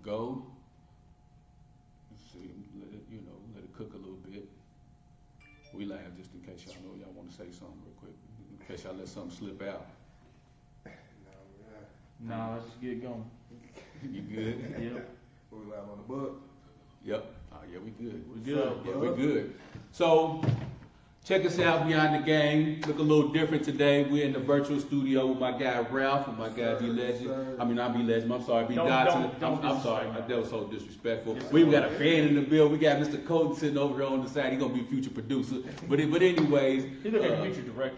go. See, let it cook a little bit. We laugh just in case y'all know y'all want to say something real quick. In case y'all let something slip out. No, let's just get it going. You good? Yep. We live on the book. Yep. Oh yeah, we good. We good. Yeah, we good. So check us out Beyond the Game. Look a little different today. We're in the virtual studio with my guy Ralph and my guy D Legend. I mean not B Legend. I'm sorry, B Dodson. I'm sorry. That was so disrespectful. We even got a fan in the bill. We got Mr. Colton sitting over here on the side. He's gonna be a future producer. But anyways, He look like a future director.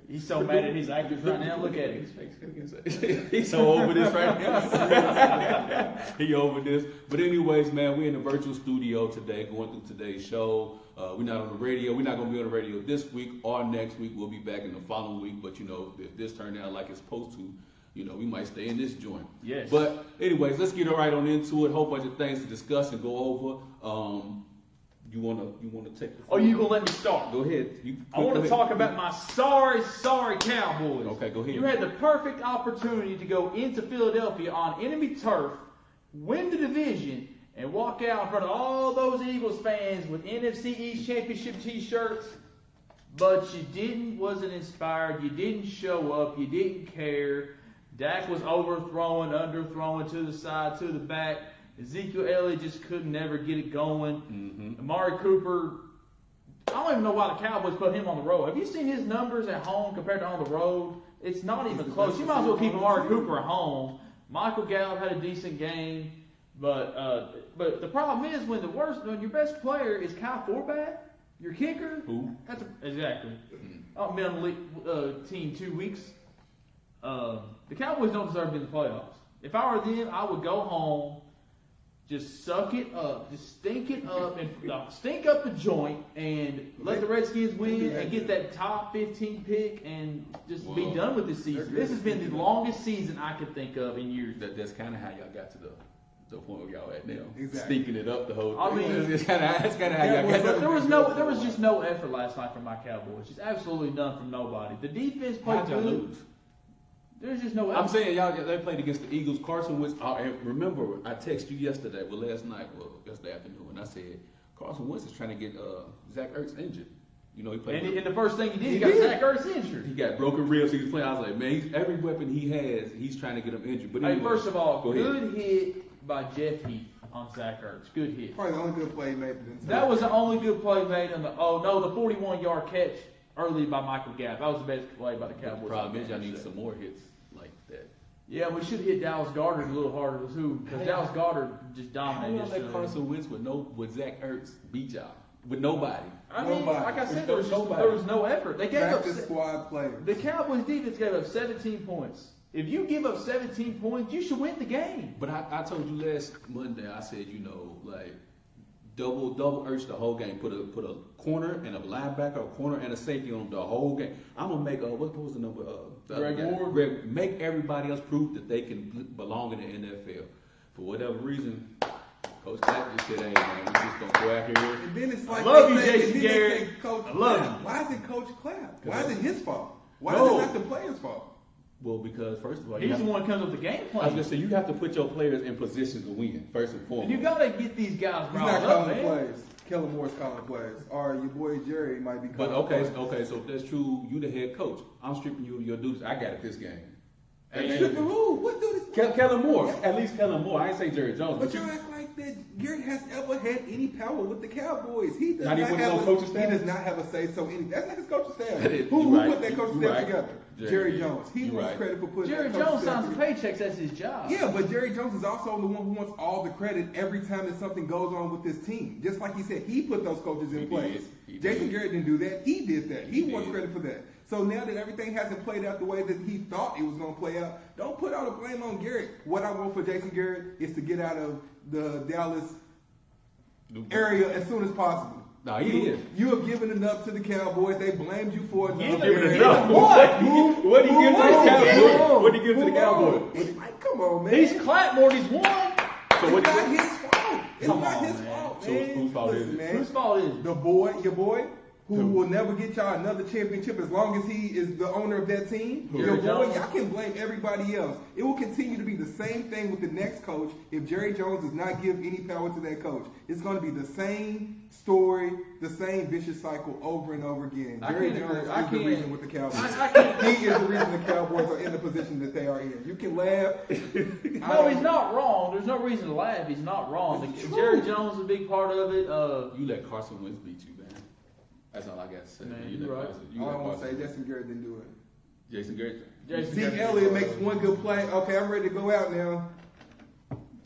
He's so mad at his actors right now. Look at him. He's so over this right now. He over this. But anyways, man, we're in the virtual studio today, going through today's show. We're not on the radio. We're not going to be on the radio this week or next week. We'll be back in the following week. But, if this turned out like it's supposed to, we might stay in this joint. Yes. But anyways, let's get right on into it. A whole bunch of things to discuss and go over. You wanna take the floor? Oh, you gonna let me start? Go ahead. I want to talk about my sorry Cowboys. Okay, go ahead. You had the perfect opportunity to go into Philadelphia on enemy turf, win the division, and walk out in front of all those Eagles fans with NFC East Championship T-shirts, but you wasn't inspired. You didn't show up. You didn't care. Dak was overthrowing, underthrowing to the side, to the back. Ezekiel Elliott just could never get it going. Mm-hmm. Amari Cooper, I don't even know why the Cowboys put him on the road. Have you seen his numbers at home compared to on the road? It's not even close. You might as well keep Amari Cooper at home. Michael Gallup had a decent game, but the problem is when your best player is Kyle Forbath, your kicker. Who? Exactly. I've been on the team 2 weeks. The Cowboys don't deserve to be in the playoffs. If I were them, I would go home. Just suck it up, just stink it up, and stink up the joint, and let the Redskins win and get that top 15 pick, and just be done with this season. This has been the longest season I could think of in years. That's kind of how y'all got to the point where y'all at now. Exactly. Stinking it up the whole thing. I mean, that's kind of how y'all got. There was just no effort last night from my Cowboys. Just absolutely none from nobody. The defense played How'd y'all good. lose? There's just no effort. I'm saying they played against the Eagles. Carson Wentz. And remember, I texted you yesterday, yesterday afternoon, and I said Carson Wentz is trying to get Zach Ertz injured. He played. And the first thing he did, he got Zach Ertz injured. He got broken ribs. He was playing. I was like, man, every weapon he has, he's trying to get him injured. But anyway, first of all, good ahead. hit by Jeff Heath on Zach Ertz. Good hit. Probably the only good play he made. That was the only good play made on the 41-yard catch early by Michael Gallup. That was the best play by the Cowboys. The problem is y'all need some more hits like that. Yeah, we should hit Dallas Goedert a little harder too, because Dallas Goedert just dominated. How let Carson Wentz with Zach Ertz beat y'all with nobody? I mean, Nobody. like I said, there was no effort. They gave up squad players. The Cowboys defense gave up 17 points. If you give up 17 points, you should win the game. But I told you last Monday, I said, like double Ertz the whole game. Put a corner and a linebacker, a corner and a safety on the whole game. I'm gonna make what was the number? Greg Ward. Make everybody else prove that they can belong in the NFL. For whatever reason, Coach Clapp just said, "Hey man, we just gonna go out here." And then it's like, I love you, Jason Garrett. I love you. Why is it Coach Clapp? Why is it his fault? Why No. is it not the players' fault? Well, because first of all, He's the one who comes up with the game I was plan. gonna say you have to put your players in position to win first and foremost. And you gotta get these guys He's riled not up, calling man. plays. Kellen Moore's calling plays. Or your boy Jerry might be But calling plays. okay, so if that's true, you the head coach. I'm stripping you of your duties. I got it this game. Hey, Stripping who? What dude? Kellen Moore. At least Kellen Moore. I ain't say Jerry Jones. But you act like that Garrett has ever had any power with the Cowboys. He does Not even have with no coaching staff? He does not have a say so in. That's not his coaching staff. That is- Who you right. put that coaching You staff right. together? Jerry Jones. He You wants right. credit for putting Jerry that coaching Jones staff signs the together. paychecks. That's his job. Yeah, but Jerry Jones is also the one who wants all the credit every time that something goes on with this team. Just like he said, he put those coaches in He place. did. He Jason did. Garrett didn't do that. He did that. He He wants did. credit for that. So now that everything hasn't played out the way that he thought it was going to play out, don't put all the blame on Garrett. What I want for Jason Garrett is to get out of the Dallas area as soon as possible. No, he is. You have given enough to the Cowboys. They blamed you for enough. Giving enough. What? What did he give to the Cowboys? What did he give to the Move on. Cowboys? It's like, come on, man. He's Clapmore. He's won. So It's what? not his fault. It's Come not on, his man. fault, So man. whose fault is Listen, it? man. Whose fault is it? Your boy, who will never get y'all another championship as long as he is the owner of that team. Jerry Your boy, Jones. y'all can blame everybody else. It will continue to be the same thing with the next coach if Jerry Jones does not give any power to that coach. It's going to be the same story, the same vicious cycle over and over again. Jerry Jones is the reason with the Cowboys. He is the reason the Cowboys are in the position that they are in. You can laugh. No, he's not wrong. There's no reason to laugh. He's not wrong. Jerry Jones is a big part of it. You let Carson Wentz beat you, man. That's all I got to say. Man, You you're let right. Carson- All I want to say, Carson- Jason Garrett didn't do it. Jason Garrett. Zeke Elliott makes one good play. Okay, I'm ready to go out now.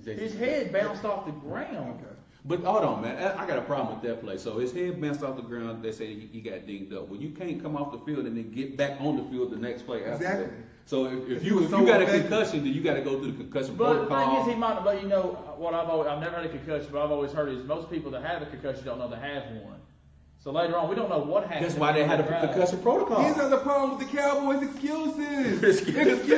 His head bounced off the ground. Okay. But hold on, man. I got a problem with that play. So his head bounced off the ground. They say he got dinged up. Well, you can't come off the field and then get back on the field the next play after Exactly. that. So if He you was so got a effective. concussion, then you got to go through the concussion But the protocol. thing is, he might. But you know what I've never had a concussion, but I've always heard is most people that have a concussion don't know they have one. So later on, we don't know what happened. That's why they had a concussion protocol. These are the problem with the Cowboys. Excuses. Excuses.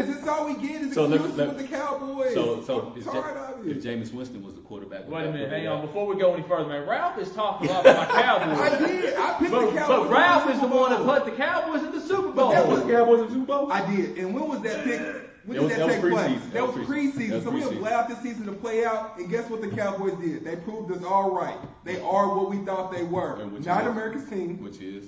That's all we get is So let- excuses with the Cowboys. So I'm tired of it. if Jameis Winston was the quarterback. Wait a minute, hang on. Before we go any further, man, Ralph is talking about my Cowboys. I did. I picked the But Cowboys. Ralph in is the Super one that Bowl. put the Cowboys in the Super Bowl. that was Cowboys in Super Bowl. I did. And when was that pick? When That did was that take place? preseason. That was That preseason. was So we have preseason. allowed this season to play out. And guess what the Cowboys did? They proved us all right. They are what we thought they were. And which Not is- America's team. Which is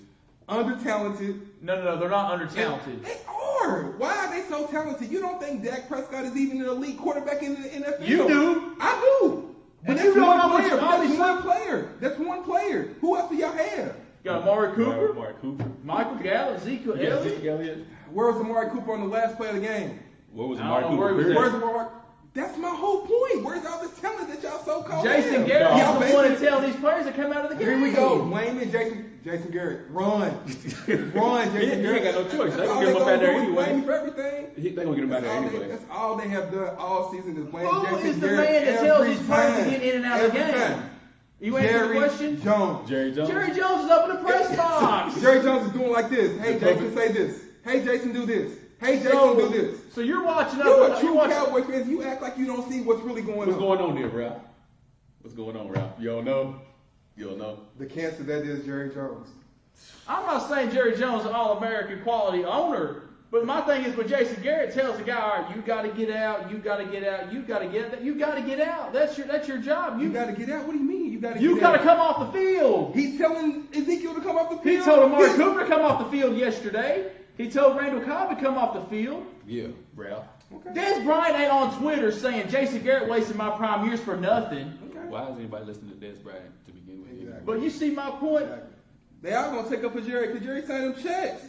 Under-talented. No, they're not under-talented. They are. Why are they so talented? You don't think Dak Prescott is even an elite quarterback in the NFL? You do. I do. But And that's you don't one know what player. you- That's obviously- one player. That's one player. Who else do y'all have? Got Amari Cooper, Mark Cooper. Michael Gallup, Ezekiel Yeah, Elliott. Zeke Elliott. Where was Amari Cooper on the last play of the game? What was I don't Mark know Cooper? where he was period? at. Where's Amari? That's my whole point. Where's all this talent that y'all so called Jason have? Garrett Y'all is the one to basically- tell these players to come out of the game. Here we go. Wayman, Jason Garrett, run, run, Jason He ain't Garrett. got no choice. They That's all gonna get him up out there do is anyway. blame him for everything. They gonna get him out there anyway. That's all they have done all season is blame Who Jason is the Garrett man that tells every these players to time. get in and out of the Every game? time. You answer the Jerry question? Jones. Jerry Jones. Jerry Jones is up in the press box. Jerry Jones is doing like this. Hey, Jason, say this. Hey, Jason, do this. Hey, Jason, do this. So you're watching You're up. a You're true watching. Cowboy fan. You act like you don't see what's really going What's on. going on there, Ralph? What's going on, Ralph? You don't know? You don't know? The cancer that is Jerry Jones. I'm not saying Jerry Jones is an all-American quality owner, but my thing is when Jason Garrett tells the guy, all right, you got to get out, you got to get out, you got to get out, you got to get out. That's your job. You got to get out. What do you mean? You got to. You get got to out? come off the field. He's telling Ezekiel to come off the He field. told Amari He- Cooper to come off the field yesterday. He told Randall Cobb to come off the field. Yeah, Ralph. Des Bryant ain't on Twitter saying Jason Garrett wasted my prime years for nothing. Okay. Why is anybody listening to Des Bryant to begin with? Exactly. But you see my point. They are going to take up for Jerry because Jerry signed him checks.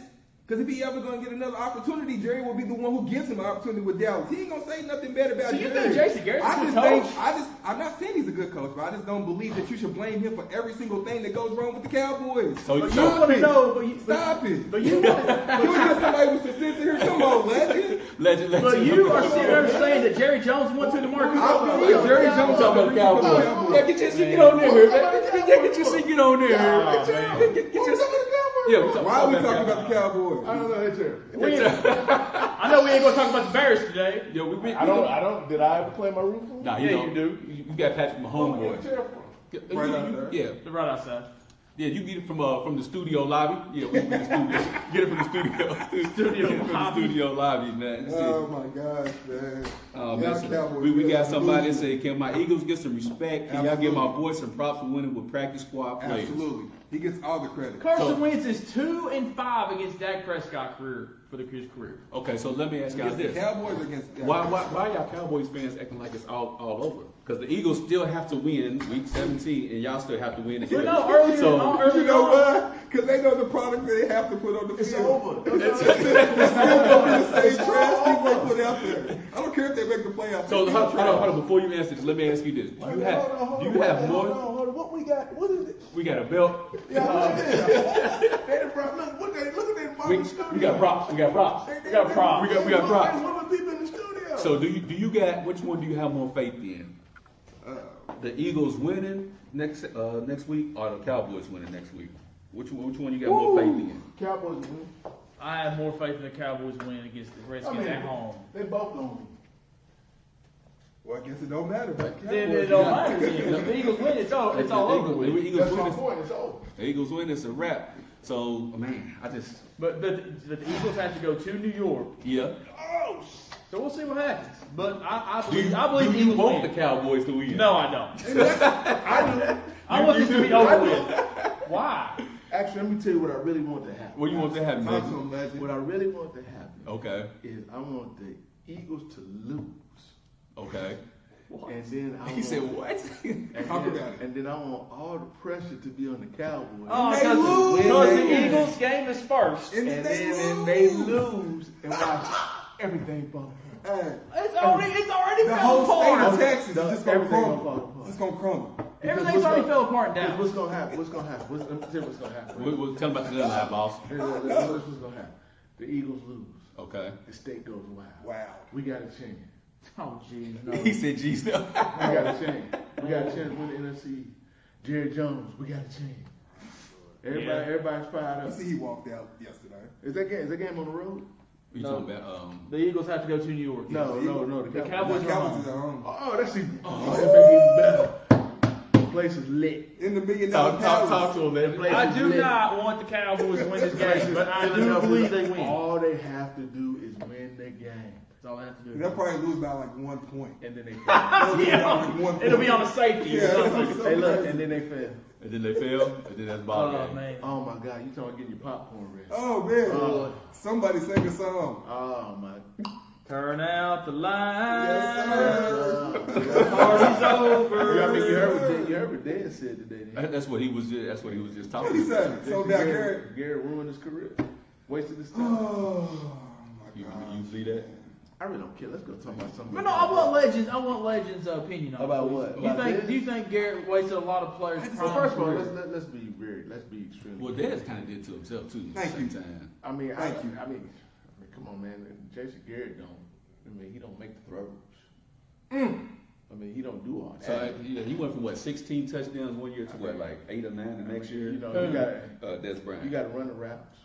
Because if he ever going to get another opportunity, Jerry will be the one who gives him an opportunity with Dallas. He ain't going to say nothing bad about So you Jerry. think Jason Garrett's a I good just think, coach? I'm not saying he's a good coach, but I just don't believe that you should blame him for every single thing that goes wrong with the Cowboys. So- But so- you want to know, but you, Stop it. But you want You just somebody with some sense here. Come on, legend. Legend. But you are sitting there saying that Jerry Jones went to the market. I believe Jerry Jones Talking about the Cowboys. Yeah, get your shit, get on there, man. Get your shit, get on there. Get your shit. Yeah, we talking Why are we about talking the about the Cowboys? I don't know that too. I know we ain't gonna talk about the Bears today. Yeah, we I don't. Did I ever play my roof? Nah, Yeah, you don't. you do. You got Patrick Mahomes, boy. Right out there. Yeah, They're right outside. yeah. You get it from the studio lobby. Yeah, we from the studio. Get it from the studio. Studio Get it from the lobby. studio lobby, man. That's it. Oh my gosh, man. Oh, Y'all man, so Cowboys we got fans somebody that losing. said, can my Eagles get some respect? Can y'all give my Absolutely. boy some props for winning with practice squad players? Absolutely. He gets all the credit. Carson Wentz is 2-5 against Dak Prescott his career. Okay, so let me ask y'all Against the this. Cowboys or against the Why y'all Cowboys fans acting like it's all over? Because the Eagles still have to win week 17, and y'all still have to win. You know, earlier So- You know why? Because they know the product that they have to put on the It's field. over. It's still gonna be the same trash people put out there. I don't care if they make the playoffs. So It's hold still trash. on, before you answer this, let me ask you this. Do you have Hold more? on. What we got? What is it? We got a belt. Yeah, look at this. They done brought- look at that fucking studio. We got props. We got props. We got props. We got props. There's women people in the studio. So do you got which one do you have more faith in? The Eagles winning next week or the Cowboys winning next week? Which one you got more faith in? Cowboys win. I have more faith in the Cowboys win against the Redskins at home. They both gonna win. Well, I guess it don't matter. But Then it don't matter. If the Eagles win, it's all over with. The Eagles That's win. my It's, point. It's over. the Eagles win. It's a wrap. So man, I just But the Eagles have to go to New York. yeah. Oh, So we'll see what happens. But I Do you, believe do the you Eagles want win. the Cowboys to win? No, I don't. I do. I want this to be over with. Why? Actually, let me tell you what I really want to happen. What do you want to happen, Talk to man? him, legend. What I really want to happen Okay. is I want the Eagles to lose. Okay. And then I He want, said what? Talk about it. and then I want all the pressure to be on the Cowboys. Oh, they because lose. the Eagles game is first. And and they then lose. they lose and watch everything fall apart. Hey, It's already the fell whole state apart. of Texas is just gonna Everything gonna fall crumble. apart. It's gonna crumble. Everything's Because already what's fell apart in Because Dallas. what's gonna happen? What's gonna happen? Let me tell you what's gonna happen. We'll tell him about the other line, boss. This is what's gonna happen. The Eagles lose. Okay. The state goes wild. Wow. We got a chance. Oh, jeez, no. He said, "Geez, no." We got a chance. We got a chance to win the NFC. Jerry Jones, we got a chance. Everybody's fired You up. see, he walked out yesterday. Is that game on the road? You No. talking about The Eagles have to go to New York. No. The Cowboys The are Cowboys home. is at home. Oh, that's even. Oh, that make it even better. The place is lit. In the $1 million palace. Talk to him, man. The place I is do lit. not want the Cowboys to win this The place game, is but I do Philadelphia. believe they win. All they have to do is win the game, That's all they have to do. They'll probably lose by like 1 point. and then they fail. They'll lose by like 1 point. It'll be on a safety or Yeah. something. Hey, look, and then they fail. and then they fail, and then that's ball Oh game. man. Oh my God, you talking about getting your popcorn ready? Oh man. Oh. Somebody sing a song. Oh my. Turn out the lights. Yes, sir. The party's over. I mean, you heard what Dan said today. Didn't you? That's what he was. That's what he was just What talking he about. said? So that Garrett. Garrett ruined his career. Wasted his time. Oh my You God. see that? I really don't care. Let's go talk about something. But no, I want Legends' opinion on it. About what? You About think? this? Do you think Garrett wasted a lot of players' Well, prime first of all, career? let's be extremely. Well, Dez kind of did to himself too. Thank at the you. same time. I mean, Thank you. I mean, come on, man. Jason Garrett don't. I mean, he don't make the throws. I mean, he don't do all that. So yeah, he went from what 16 touchdowns one year to what like 8 or 9 the next year. You know, you got Des Bryant. you got to run the routes.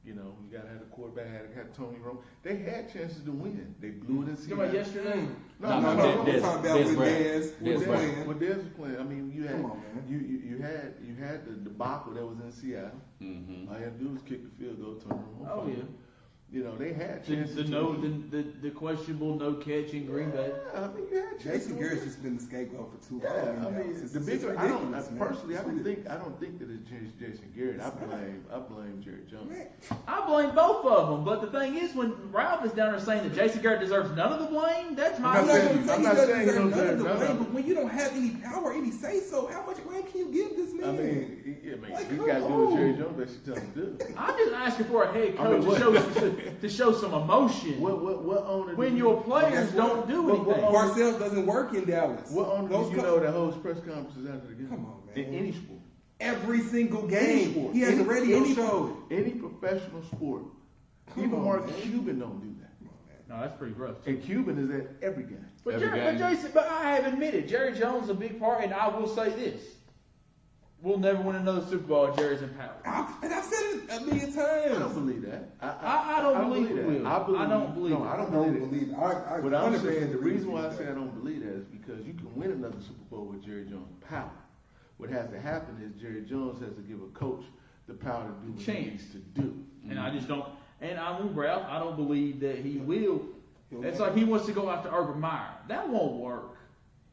You know, you got to have the quarterback. Had Tony Romo. They had chances to win. They blew it in You Seattle. talking about yesterday? No, I'm Dez- talking about Dez when Bryant. Dez Dez was Bryant. playing. When Dez was playing, I mean, you had Come on, man. you had the debacle that was in Seattle. Mm-hmm. All you had to do was kick the field goal, turn Romo. Oh yeah. You know, they had The, chances. the to no win. the questionable no catch in Green Bay. Yeah, I mean, you had chances. Jason to Garrett's win. just been the scapegoat for too long. Yeah, I mean, It's the bigger. I ridiculous, man. personally, It's ridiculous. I don't think that it's Jason Garrett. I blame Jerry Jones. Man, I blame both of them, but the thing is, when Ralph is down there saying that Jason Garrett deserves none of the blame, that's my I'm not opinion. gonna say I'm he not doesn't saying he deserve don't none of the deserve none blame, of it. but when you don't have any power, any say so, how much blame can you give this man? I mean, Like, he come got to do what Jerry on. Jones actually tells him to do. I'm just asking for a head I mean, coach to show some emotion What owner? when do your you, players Guess what? don't do What- anything. what- Parcells doesn't work in Dallas. what owner Those do you co- know that holds press conferences after the game? Come on, man. In any sport. Every single Any game, sport. he has a radio any, show. Any professional sport. Come Even on, Mark man. Cuban don't do that. No, that's pretty gross. And Cuban is at every game. But, Every game. But I have admitted, Jerry Jones is a big part, and I will say this. We'll never win another Super Bowl if Jerry's in power. And I've said it a million I don't times. believe that. I don't believe it will. I don't believe no, it. I I don't don't believe it. believe it. I What I'm 100% saying, the agree reason with why I you say I there. don't believe that is because you can win another Super Bowl with Jerry Jones' power. What has to happen is Jerry Jones has to give a coach the power to do what he Chance. needs to do. And I just don't. And I'm with Ralph. I don't believe that he will. He'll It's never- like he wants to go after Urban Meyer. That won't work.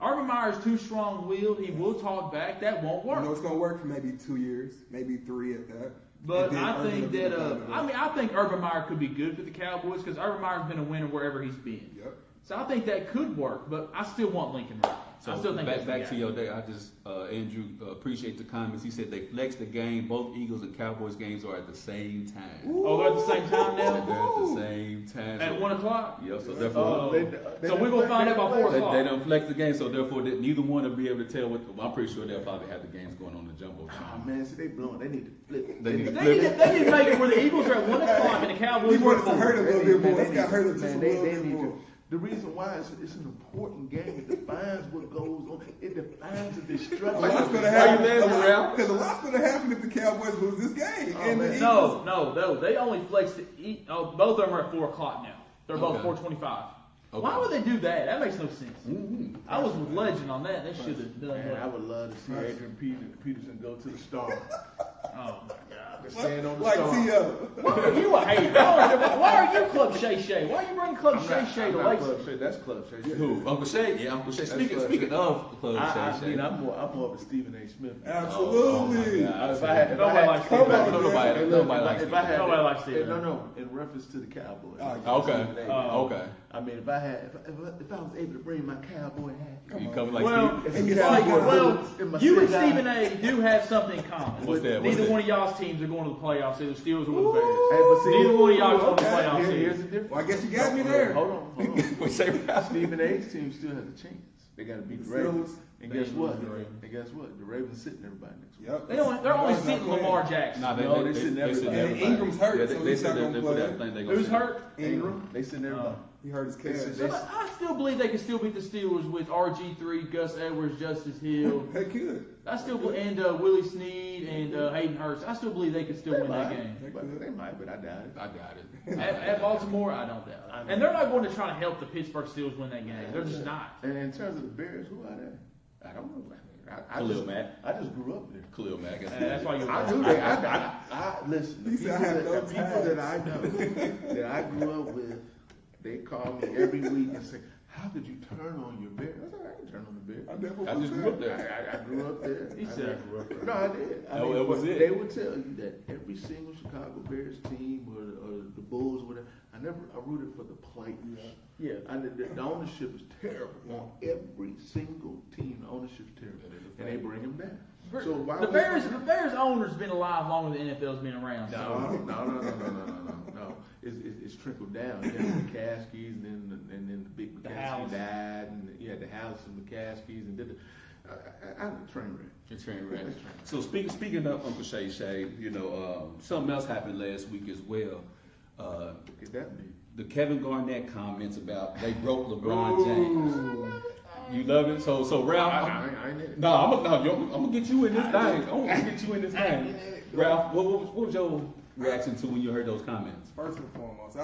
Urban Meyer is too strong-willed. He will talk back. That won't You work. know it's gonna work for maybe 2 years, maybe 3 at that. But And then I Urban think will be that the guy. I think Urban Meyer could be good for the Cowboys because Urban Meyer's been a winner wherever he's been. Yep. So I think that could work. But I still want Lincoln Riley. So I still think that's back the to guy. your day, I just Andrew appreciate the comments. He said they flexed the game. Both Eagles and Cowboys games are at the same time. Oh, they're at the same time They're now at the same time. at 1 o'clock. Yeah, so Oh. therefore So we're gonna find out by 4 they, o'clock. they don't flex the game. So therefore neither one will be able to tell what. Well, I'm pretty sure they'll probably have the games going on the jumbo. Oh man, see they blowing. They need to flip it. They need to They need to make it where the Eagles are at 1 o'clock and the Cowboys He are wants at to 4. hurt a little bit more. It's got hurt just a Man, little they bit need more. to. The reason why it's an important game. It defines what goes on. It defines the A destruction. lot's gonna Why happen. you laughing, Ralph? Because a lot's gonna happen if the Cowboys lose this game. Oh, And the man. Eagles, No. They only flexed it. Both of them are at 4 o'clock now. They're both Okay. 4:25. Okay. Why would they do that? That makes no sense. Mm-hmm. I was with Legend on that. They should have done Man, I that. would love to see Adrian Peterson go to the Star. Oh my God. To stand on the Like Star. T.O. Why are you a hater? Why are you Club Shay Shay? Why are you bringing Club Shay Shay I'm to not Lake? Club Shay. That's Club Shay. Who? Uncle Shay? Yeah, Uncle Shay. Speaking Club speaking Shay. of Club I Shay mean, Shay. I'm more of a Stephen A. Smith. Absolutely. If I had, Nobody likes Stephen A. Nobody likes if I had, Nobody likes Stephen A. No, in reference to the Cowboys. Okay. Stephen A. Okay. I mean, if I was able to bring my cowboy hat. You come like Well, Steve? And you like, have well, in my you and city. Stephen A. do have something in common. What's that? What's Neither that? one of y'all's teams are going to the playoffs. Either Steelers or the Hey, Bears. but see, Neither one of y'all are going to the okay. playoffs. Here's either. the difference. Well, I guess you got me there. Hold on. We say Ralph. Stephen A.'s team still has a chance. They got to beat the Ravens. And They guess what? lose the Ravens. And guess what? The Ravens sitting everybody next week. Yep. They're only That's sitting not Lamar playing. Jackson. Nah, No, they sitting everybody. everybody. And Ingram's hurt, Yeah, so they he's said not gonna they play. think they gonna Who's sit. hurt? Ingram. They sitting everybody. He hurt his calf. They- I still believe they can still beat the Steelers with RG3, Gus Edwards, Justice Hill. They could. I still and Willie Snead and Hayden Hurst. I still believe they could still win that game. They might, but I doubt it. I got it. At Baltimore, I don't doubt it. And they're not going to try to help the Pittsburgh Steelers win that game. They're just not. And in terms of the Bears, who are they? I don't know. I Khalil just, Mack. I just grew up there. Khalil Mack. That's why you're. I knew they. I listen. The He said, people, "I have no the people that I know, that I grew up with, they call me every week and say, "How could you turn on your Bears?" I said, "I didn't turn on the Bears. I just grew up there. I grew up there." He said, "I grew up there." No, I did. I That was but it. They would tell you that every single Chicago Bears team or the Bulls, or whatever. I rooted for the players. Yeah. The ownership is terrible on every single team. The ownership is terrible, and they bring them down. So why The would- Bears owner's been alive longer than the NFL's been around. So. No. It's trickled down. You had the McCaskies, and then the big The McCaskey House. died, and you had the House and McCaskies, and did I'm a train wreck. It's train wreck. So speaking of Uncle Shay Shay, something else happened last week as well. Look at that be. The Kevin Garnett comments about they broke LeBron James. You love it? So Ralph, I ain't in it. I'm gonna get you in this thing. I'm gonna get you in this thing. Ralph, what was your reaction to when you heard those comments? First and foremost,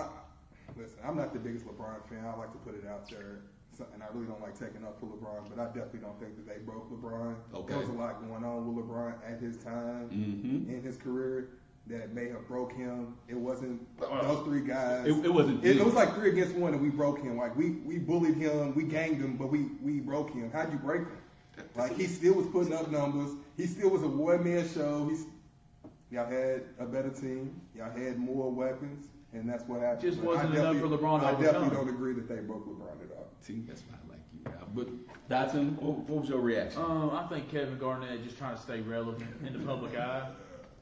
listen, I'm not the biggest LeBron fan. I like to put it out there. And I really don't like taking up for LeBron, but I definitely don't think that they broke LeBron. Okay. There was a lot going on with LeBron at his time in his career that may have broke him. It wasn't those three guys. It wasn't. It was like 3 against 1, and we broke him. Like we bullied him, we ganged him, but we broke him. How'd you break him? Like he still was putting up numbers. He still was a one-man show. Y'all had a better team. Y'all had more weapons, and that's what happened. Just But wasn't enough for LeBron to I definitely overcome. don't agree that they broke LeBron at all. See, that's why I like you, Ralph. But Dotson, what was your reaction? I think Kevin Garnett just trying to stay relevant in the public eye.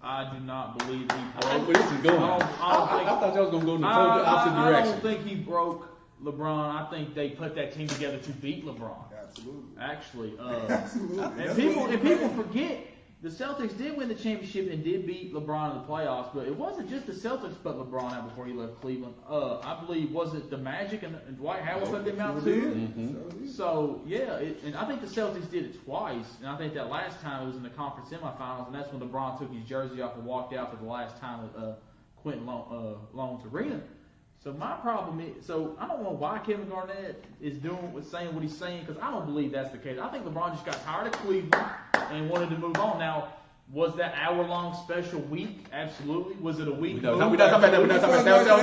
I do not believe he I broke. like where this is going. I thought y'all was gonna go in the totally opposite I direction. don't think he broke LeBron. I think they put that team together to beat LeBron. Absolutely. Actually, Absolutely. and That's people what- and people forget the Celtics did win the championship and did beat LeBron in the playoffs, but it wasn't just the Celtics put LeBron out before he left Cleveland. I believe was it the Magic and Dwight Howard put them out too. Mm-hmm. So yeah, and I think the Celtics did it twice, and I think that last time it was in the conference semifinals, and that's when LeBron took his jersey off and walked out for the last time at Quentin Loans Arena. So my problem is, so I don't know why Kevin Garnett is saying what he's saying, because I don't believe that's the case. I think LeBron just got tired of Cleveland and wanted to move on. Now, was that hour-long special week? Absolutely. Was it a week? We're not talking about that. We're not talking about that.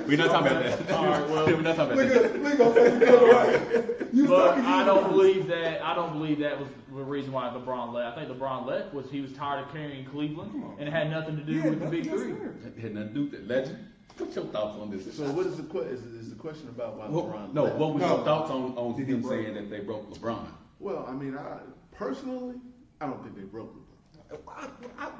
We're not talking about that. All right, well, We're not talking about that. Look gonna take the other way. You But talking I to don't you. believe that. I don't believe that was the reason why LeBron left. I think LeBron left was he was tired of carrying Cleveland, and it had nothing to do with the Big Three. It had nothing to do with that. Legend, what's your thoughts on this? So what is the question? Is the question about why LeBron? No, left? what was No. your thoughts on Did he him break? saying that they broke LeBron? Well, I mean, personally, I don't think they broke LeBron.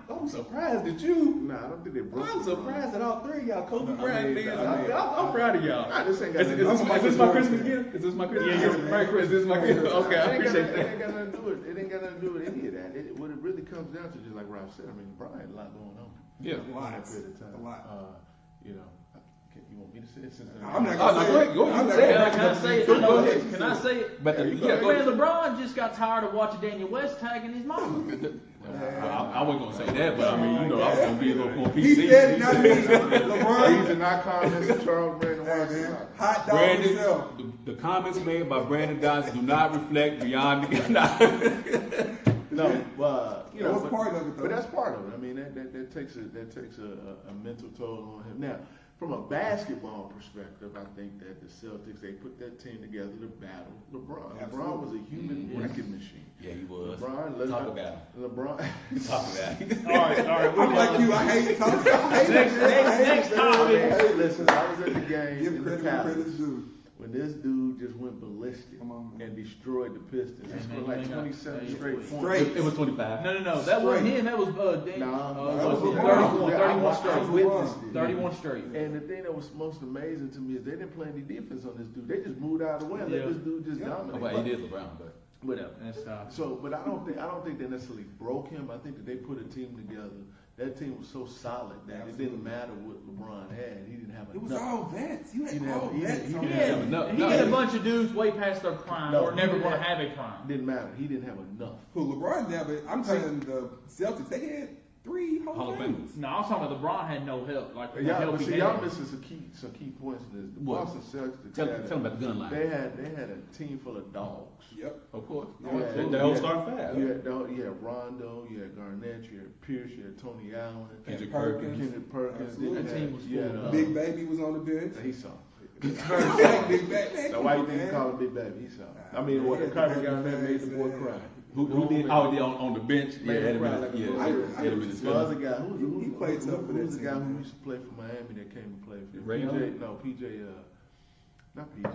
I'm surprised at you. Nah, I don't think they broke. I'm LeBron. surprised at all three of y'all Kobe Bryant mean, fans. I mean- I'm proud of y'all. Nah, this ain't got Is nothing to do with this my Christmas gift? Is this my Christmas Yeah, gift? Merry Christmas. Is this my gift? Okay, I appreciate It that. ain't got nothing to do with it. It ain't got nothing to do with any of that. What it really comes down to, just like Ralph said, I mean, LeBron had a lot going on. Yeah. A lot. Period of time. A lot. You know, You want me to say it? Since I'm not Oh, gonna no, say go it. ahead, go ahead. I'm not Say it. gonna Can I say it? Go ahead. Can I say it? But There you go. yeah, go Man, ahead. LeBron just got tired of watching Daniel West tagging his mama. I wasn't gonna say that, but I mean, you know, I was gonna be a little more PC. He said not me. These LeBron, are not comments of Charles Brandon Washington. hot dog Brandon, himself. the comments made by Brandon Johnson do not reflect beyond the. No, you know, That was part of it, though. But that's part of it. I mean, that takes a mental toll on him. Now, from a basketball perspective, I think that the Celtics, they put that team together to battle LeBron. Absolutely. LeBron was a human wrecking machine. Yeah, he was. LeBron, Talk about him. LeBron. Talk about him. All right. I'm like you. I hate talking. I hate Next it. topic. Hey, listen, I was at the game Give in credit the where Palace credit's due. when this dude just went ballistic Come on, man. and destroyed the Pistons. He scored like 27 straight points. Straight. It was 25. No. That wasn't him. That was Dan. Nah, that was 31 LeBron. straight. witnessed it. 31 straight. And the thing that was most amazing to me is they didn't play any defense on this dude. They just moved out of the way and let Yeah. this dude just Yeah. dominate. Well, he did LeBron, but. Whatever. That's tough. So, but I don't think they necessarily broke him. I think that they put a team together. That team was so solid that it didn't matter what LeBron had. He didn't have enough. It was all vets. You He had didn't all have- he vets didn't- on he that. didn't No, He had a bunch of dudes way past their prime No, or never he going to didn't. have a prime. Didn't matter. He didn't have enough. Who LeBron now, but I'm telling the Celtics, they had 3 Hall Hall of of Famers. No, I was talking about LeBron had no help. Like Y'all, help but he see, had. y'all missing some key points in this. The What? Boston Celtics. Tell had them about the gun line. They had a team full of dogs. Yep. Of course. Yeah. The whole starting five. You had Rondo, you had Garnett, you had Pierce, you had Tony Allen, Kendrick Perkins. Kendrick Perkins. Absolutely. then That you team was you had, full. Big Baby was on the bench. He saw. Big Baby. So why you think you call him Big Baby? He saw. I mean, what the Kyrie got there made the boy cry. Who did? Oh, yeah, on the bench. Yeah, Made him Edmund. cry like a Yeah, little Edmund kid. is The other good. guy, He played tough for that who's the guy team, who man. used to play for Miami that came and played for Ray Allen? PJ, not PJ.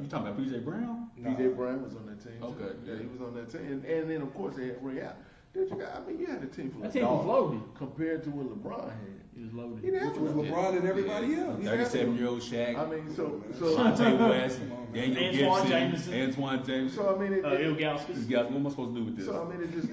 You talking about PJ Brown? PJ Brown was on that team. too. Okay, Yeah, yeah. he was on that team. And then, of course, they had Ray Allen. Dude, you had a team full That of team was dogs loaded. compared to what LeBron had. He was loaded. He didn't have Which was enough. LeBron and everybody else. 37-year-old Shaq. I mean, so Monte West, Daniel Antoine Gibson, Jameson. Antoine Jameson. so I mean, it, Ilgauskas. Guys, what am I supposed to do with this? so I mean, it just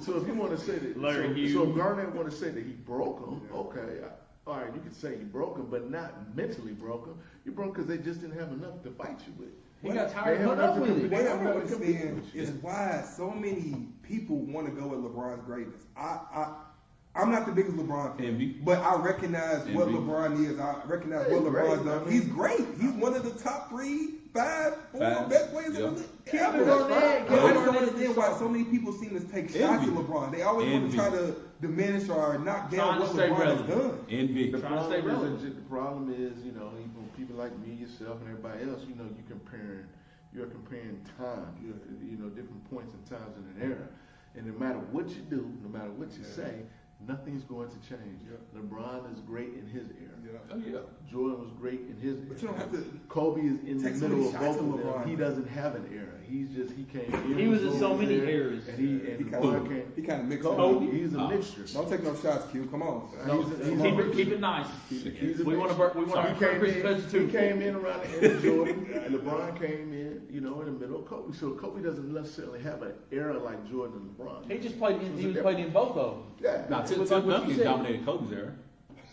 so if you want to say that, Larry Hughes. so if Garnett want to say that he broke him, okay, all right, you can say he broke him, but not mentally broke him. You broke because they just didn't have enough to fight you with. He got They tired have of putting up enough to with it. compete. What I have don't nothing to compete understand with you. is why so many people want to go with LeBron's greatness. I'm not the biggest LeBron fan, Envy. but I recognize what Envy. LeBron is. I recognize He's what LeBron's great. done. I mean- He's great. He's one of the top 3, 5, 4 Five. best players Yeah. in the league. Kevin Ever. Garnett, I Kevin don't Garnett understand is why so- so many people seem to take shots Envy. at LeBron. They always want Envy. to try to diminish or knock Trying down to what stay LeBron has relevant. done. Envy. The Trying to stay problem, relevant. the problem is, you know, even people like me, yourself, and everybody else, you know, you're comparing time, you know, different points in times in an era. And no matter what you do, no matter what you say, nothing's going to change. LeBron is great in his era. Oh, yeah. Jordan was great in his era. But you don't have to Kobe is in the take so middle many of shots both at of them. LeBron. He doesn't have an era. He came in. He was in so over many there, eras. And He LeBron kinda- came. he kinda mixed it Kobe, up. he's a Oh. mixture. Don't take no shots, Q. Come on. No, He's keep it nice. He's a We want mixture. to. We want He to. came Chris in. Cousins He too. came in around the end of Jordan. And LeBron came in, you know, in the middle of Kobe. So Kobe doesn't necessarily have an era like Jordan and LeBron. He just played. It was He a was played in both of them. Yeah. Now, It Tim was like what you Duncan said. dominated Kobe's era.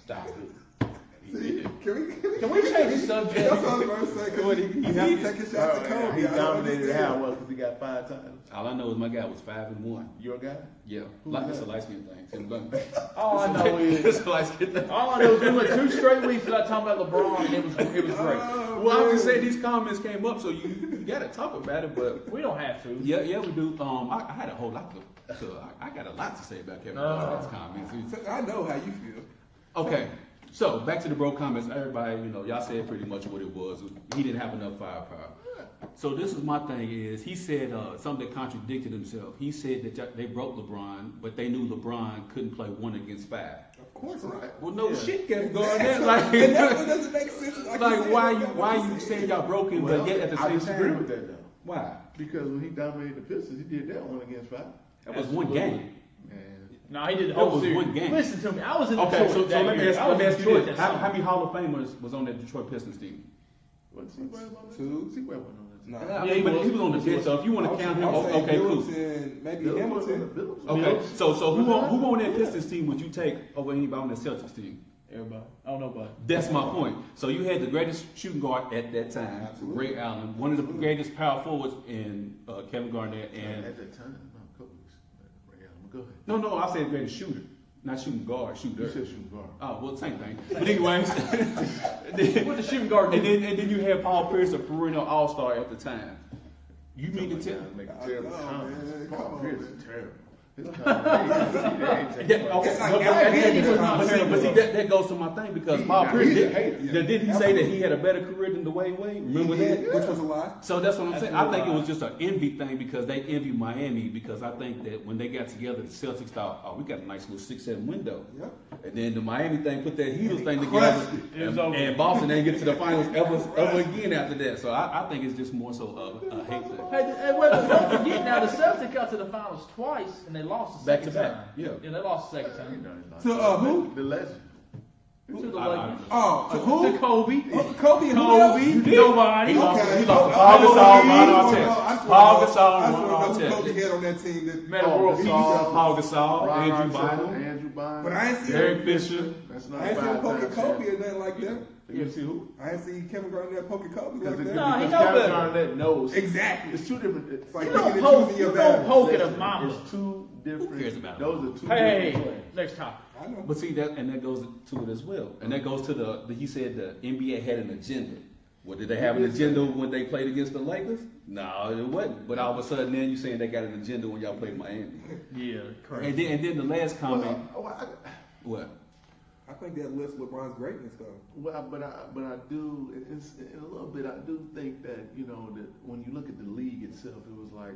Stop it. Can we Can we change the subject? That's what I was going to say. 'Cause he taking shots at Kobe. He I don't dominated understand. how well because he got 5 titles. All I know is my guy was 5-1. Your guy? Yeah. Who Like, was it's a that? light skin thing. Tim Duncan. All I know is. It's a light skin thing. All I know is we went 2 straight weeks without talking about LeBron, and it was great. Oh, Well, I'm just man. saying these comments came up, so you got to talk about it. But We don't have to. yeah, we do. I had a whole lot to. So I got a lot to say about Kevin Garnett's comments. I know how you feel. Okay, so back to the bro comments. Everybody, you know, y'all said pretty much what it was. He didn't have enough firepower. So this is my thing is he said something that contradicted himself. He said that they broke LeBron, but they knew LeBron couldn't play 1 against 5. Of course not. Well, no Yeah. shit, Kevin And Garnett. that's what doesn't make sense. Like you said, why you saying y'all broke him, but yet at the I same disagree time, with that though. why? Because when he dominated the Pistons, he did that 1 against 5. That was one game. And No, he did the That whole was series. one game. Listen to me. I was in Okay, Detroit so that let me year. ask, I was in you Detroit this: that how summer. many Hall of Famers was on that Detroit Pistons team? what's he wearing on that? Two. C-Web went on that. Nah. I Yeah, mean, but he he was on the was. bench, so if you want to count him, I'll say okay, cool. Middleton, maybe Billups Hamilton. was on the- Billups was Okay, on so who Was on that? who on that Pistons team would you take over anybody on the Celtics team? Everybody. Oh, nobody. That's my point. So you had the greatest shooting guard at that time, Absolutely. Ray Allen, one of the greatest power forwards in Kevin Garnett, and At that time, no, a couple weeks. Ray Allen, go ahead. no, I said greatest shooter, not shooting guard, shooter. You said shooting guard. Oh, well, same thing. But anyways, What the shooting guard do? and then you had Paul Pierce, a perennial All-Star at the time. You mean to tell? Make a terrible know, comment. man. Paul Come on, Pierce man. is terrible. His comment, Yeah, okay, It's like but- Al Andy was Davis not on saying but see, the that goes to my thing because He- Paul nah, Pierce he's a did, hater. didn't he say that he had a better career than Dwayne Wade? Remember that? Which was a lie. So that's what I'm saying. I Absolutely think it not. was just an envy thing because they envy Miami because I think that when they got together, the Celtics thought, oh, we got a nice little 6-7 window. Yep. And then the Miami thing put that Heatles thing crushed together, it. It was over. and Boston didn't get to the finals ever again after that. So I think it's just more so a hate thing. Hey, wait, don't forget now, the Celtics got to the finals twice, and they lost the Back to second back, time. yeah. They lost the second time. To who? The legend. To the I- Lakers. Oh, to To who? Kobe. Kobe. Who else? Kobe. Nobody. He lost, Okay. he lost to Oh, Paul Gasol, oh, Ron oh, Artest. I swear Paul to God, Gasol, I and swear to Ron God, who Kobe Artest. had on that team that Made a world he- star. Paul Gasol, Ron Andrew Artest, Bynum, Andrew Bynum. But I ain't see Derek him. Fisher. That's not I ain't see him poking five-time Kobe champion. or nothing like that. You see who? I ain't see Kevin Garnett poking Kobe like Because that. Nah, he because know Kevin better. Garnett knows. Exactly. It's two different. It's like You picking don't and poke, choosing you your don't battles. poke at a mama. It's two different. cares about Those are two Hey, different plays. next topic. I know. But see that, and that goes to it as well, and that goes to the he said the NBA had an agenda. Well, did they have an agenda when they played against the Lakers? No, it wasn't. But all of a sudden, then you saying they got an agenda when y'all played Miami. Yeah, correct. And then the last comment, Well, what? I think that lifts LeBron's greatness though. but I do. It's in a little bit. I do think that that when you look at the league itself, it was like,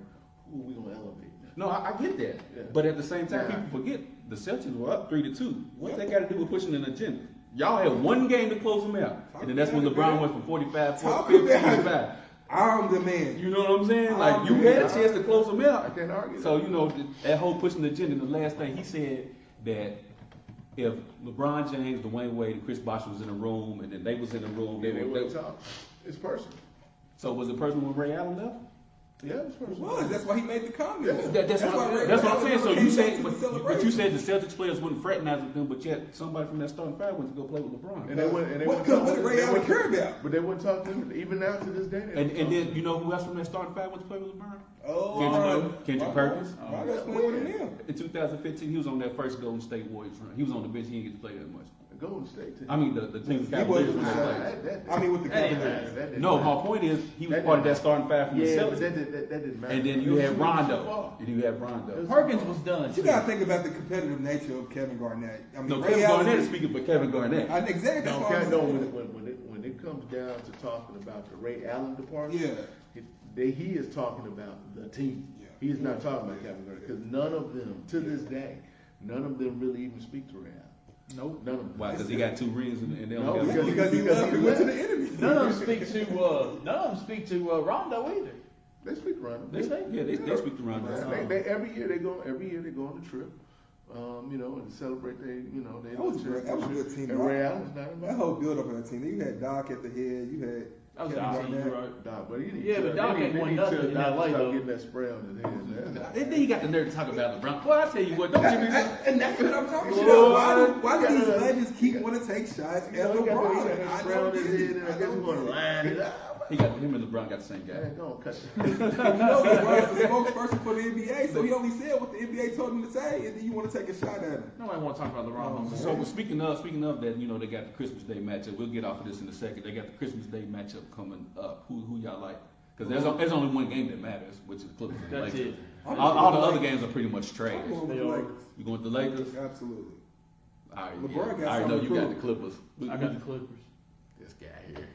who are we gonna elevate now? No, I get that. Yeah. But at the same time, Yeah. people forget the Celtics were up 3-2. What they got to do with pushing an agenda? Y'all had one game to close them out, and then that's when LeBron went from 45 to Talk 55. about I'm the man. You know what I'm saying? Like you had a chance to close them out. I can't argue. So that whole pushing the agenda. The last thing he said that if LeBron James, Dwayne Wade, and Chris Bosh was in a room, and then they was in a room, they wouldn't talk. It's personal. So was it personal when Ray Allen left? Yeah, it's It personal. was. That's why he made the comment. That's why what Ray I'm Allen saying. So came you back said, to the but you celebration. said the Celtics players wouldn't fraternize with them, but yet somebody from that starting five went to go play with LeBron. And they wouldn't. And they What wouldn't talk did to- Ray they Allen wouldn't- care about? But they wouldn't talk to him even now to this day. they And don't then talk. you know who else from that starting five went to play with LeBron? Oh, Kendrick Perkins. I got playing with him. In 2015, he was on that first Golden State Warriors run. He was on the bench. He didn't get to play that much. Golden State team. I mean, the team He Cavaliers wasn't when they the played. I mean, with the That ain't Cavaliers. That didn't No, matter. my point is he was That part of that didn't starting five from the Yeah, but Celtics. that didn't matter. And then It you was had too far. Rondo. And you had Rondo. Perkins was done. You gotta think about the competitive nature of Kevin Garnett. I mean, No, Ray Kevin Allen- Garnett is speaking for Kevin Garnett. Exactly. That's what I'm No, saying. when it comes down to talking about the Ray Allen departure, Yeah. he is talking about the team. Yeah. He's not talking about Kevin Garnett because none of them, to this day, none of them really even speak to Ray Allen. Nope. None of them. Why? Because he got 2 rings and they No, only got Because he left and went to the interview. None of them speak to Rondo either. They speak to Rondo. They speak to Rondo. Every year they go on a trip. And celebrate their That was a good team. And Ray Allen's not That involved. whole build up of that team. You had Doc at the head. You had That was Kevin the team, Garnett. right? Nah, but he need Yeah, to, but Doc they ain't need won to nothing in Doc LA, stop though. getting that spray on his head, man. And then he got the nerve to talk about LeBron. Well, I tell you what, don't give me that. And that's what I'm talking Lord, about. Why do you these gotta- legends keep wanting to take shots at You know, he got LeBron? that I spray on don't his get head, it. and I I guess don't he's gonna get it. line it up. Him and LeBron got the same guy. Man, go on, cut it. You know LeBron's the spokesperson for the NBA, so he only said what the NBA told him to say, and then you want to take a shot at him. Nobody want to talk about LeBron no more. So speaking of that, they got the Christmas Day matchup. We'll get off of this in a second. They got the Christmas Day matchup coming up. Who y'all like? Because there's only one game that matters, which is Clippers and That's Lakers. it. All the other games are pretty much trash. I'm going with They the are. Lakers. You going with the Lakers? Absolutely. LeBron got I already know something you to got the prove. Clippers. I got the Clippers. This guy here.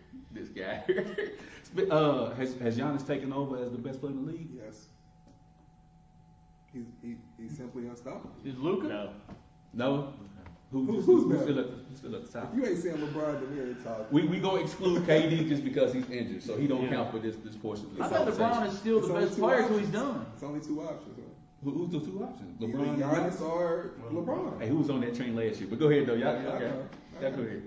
Has Giannis taken over as the best player in the league? Yes. He's simply unstoppable. Is Luka? No. Who's better? still at the top? If you ain't saying LeBron, then we ain't talking. We gonna exclude KD just because he's injured, so he don't Yeah. count for this portion of the I think LeBron conversation. is still It's the only best two player until options. he's done. It's only 2 options. Huh? Who's the 2 options? Either LeBron and Giannis Giannis? or LeBron. Hey, who was on that train last year? But go ahead though, y'all. Yeah, I Okay, know. y'all go ahead.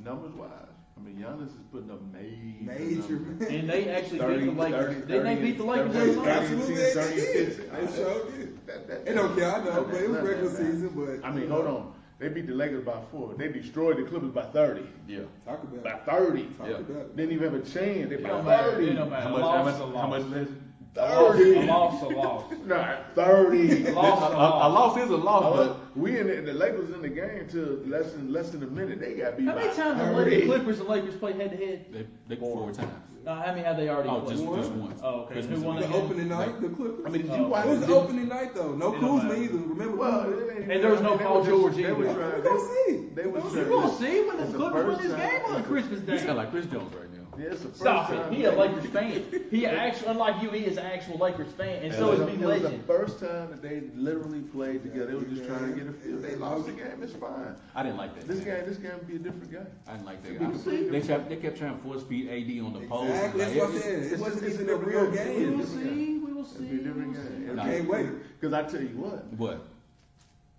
Numbers wise, I mean, Giannis is putting up Major. numbers. And they actually 30, beat the Lakers. 30, Didn't they 30, beat the Lakers 30, every time? Absolutely, they 30, did. 30, They sure did. That It don't care, I know, that- but it was that- regular that- season. But I mean, hold on. They beat the Lakers by 4. They destroyed the Clippers by 30. Yeah. Talk about By it. 30. Talk Yeah. about it. Didn't even have a chance. They It by don't matter. 30. It don't matter. How A much? loss is a How loss. much less? A loss. Nah, 30. A loss. A loss is a loss, but We in the Lakers in the game till less than a minute. They got beat How many by times have 30. the Clippers and Lakers played head to head? they 4 times. How many have they already Oh, played? just once. Oh, okay. Christmas Who won Eve. The again? opening night, the Clippers. I mean, did Oh. you watch It was it? the opening night though. No It don't Kuzma matter. either. Remember Well, Kuzma? And there was no Paul George They were either. trying. We're gonna see. They was You're trying. gonna see when It's the the Clippers win first this time. game on Christmas You Day. sound like Chris Jones right now. Yeah, it's the first Stop time. it. He a Lakers fan. He actually, unlike you, he is an actual Lakers fan, and so is It B was the Legend. first time that they literally played together. They were just trying to get a feel. They lost the game. It's fine. I didn't like that. This game would be a different game. I didn't like It'd be that. completely They kept trying to force feed AD on the post. Exactly. That's what I said. It wasn't it's even a a real different game. We will It's a different see. We will It'd see. be a different we will see. game. Can't wait. Because I tell you what, What?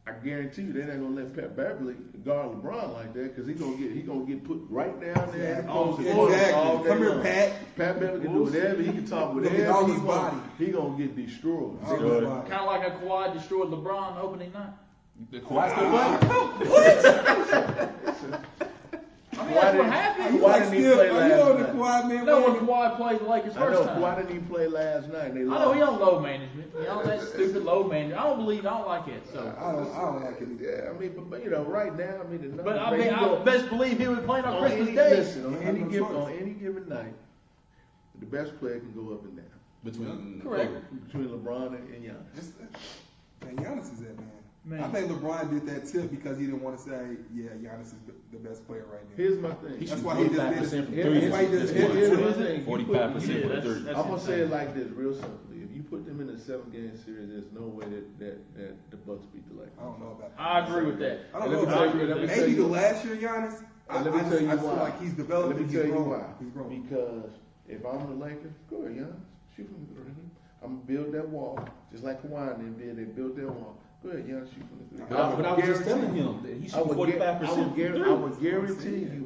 I guarantee you, they're not gonna let Pat Beverly guard LeBron like that because he gonna get put right down there and close his all Exactly. day Come here, long. Pat. Pat Beverly can do whatever. He can talk Look at whatever all he his wants. body. He gonna get destroyed. All his body. Kind of like how Kawhi destroyed LeBron opening night. The Kawhi still playing? I mean, that's what happened. Why didn't he play Are you on the last night? Kawhi man? No, when wagon? Kawhi played the Lakers I know first time. Kawhi didn't even play last night. They I lost. know he on low management. He on that stupid low management. I don't like it. So, I don't like it either. Yeah, I mean, but you know, right now, I mean, the numbers. but I man, mean, you I go- best believe he was playing on on Christmas any, Day. listen, on Have any no given choice. on any given night, the best player can go up and down Between Correct. between LeBron and Giannis. Just, man, Giannis is that man. Man. I think LeBron did that tip because he didn't want to say, yeah, Giannis is the best player right now. Here's my thing. He That's shoots why he just 45% from did it. three. That's why he just That's did it. one. Here's the thing. 45% Yeah, from three. that's I'm gonna say it insane. like this, real simply. If you put them in a 7-game series, there's no way that the Bucks beat the Lakers. I don't know about that. I agree with that. I don't Let know me tell about you- let me tell maybe you- the last year Giannis. And let me tell you I why. feel like he's developing. Let me He's tell you growing. why. He's growing. Because if I'm the Lakers, go ahead, Giannis, shoot from the three. I'm gonna build that wall, just like Kawhi and them did. They built that wall. Go ahead, Giannis, shoot from the three. But I was just telling him that he I shoots would 45%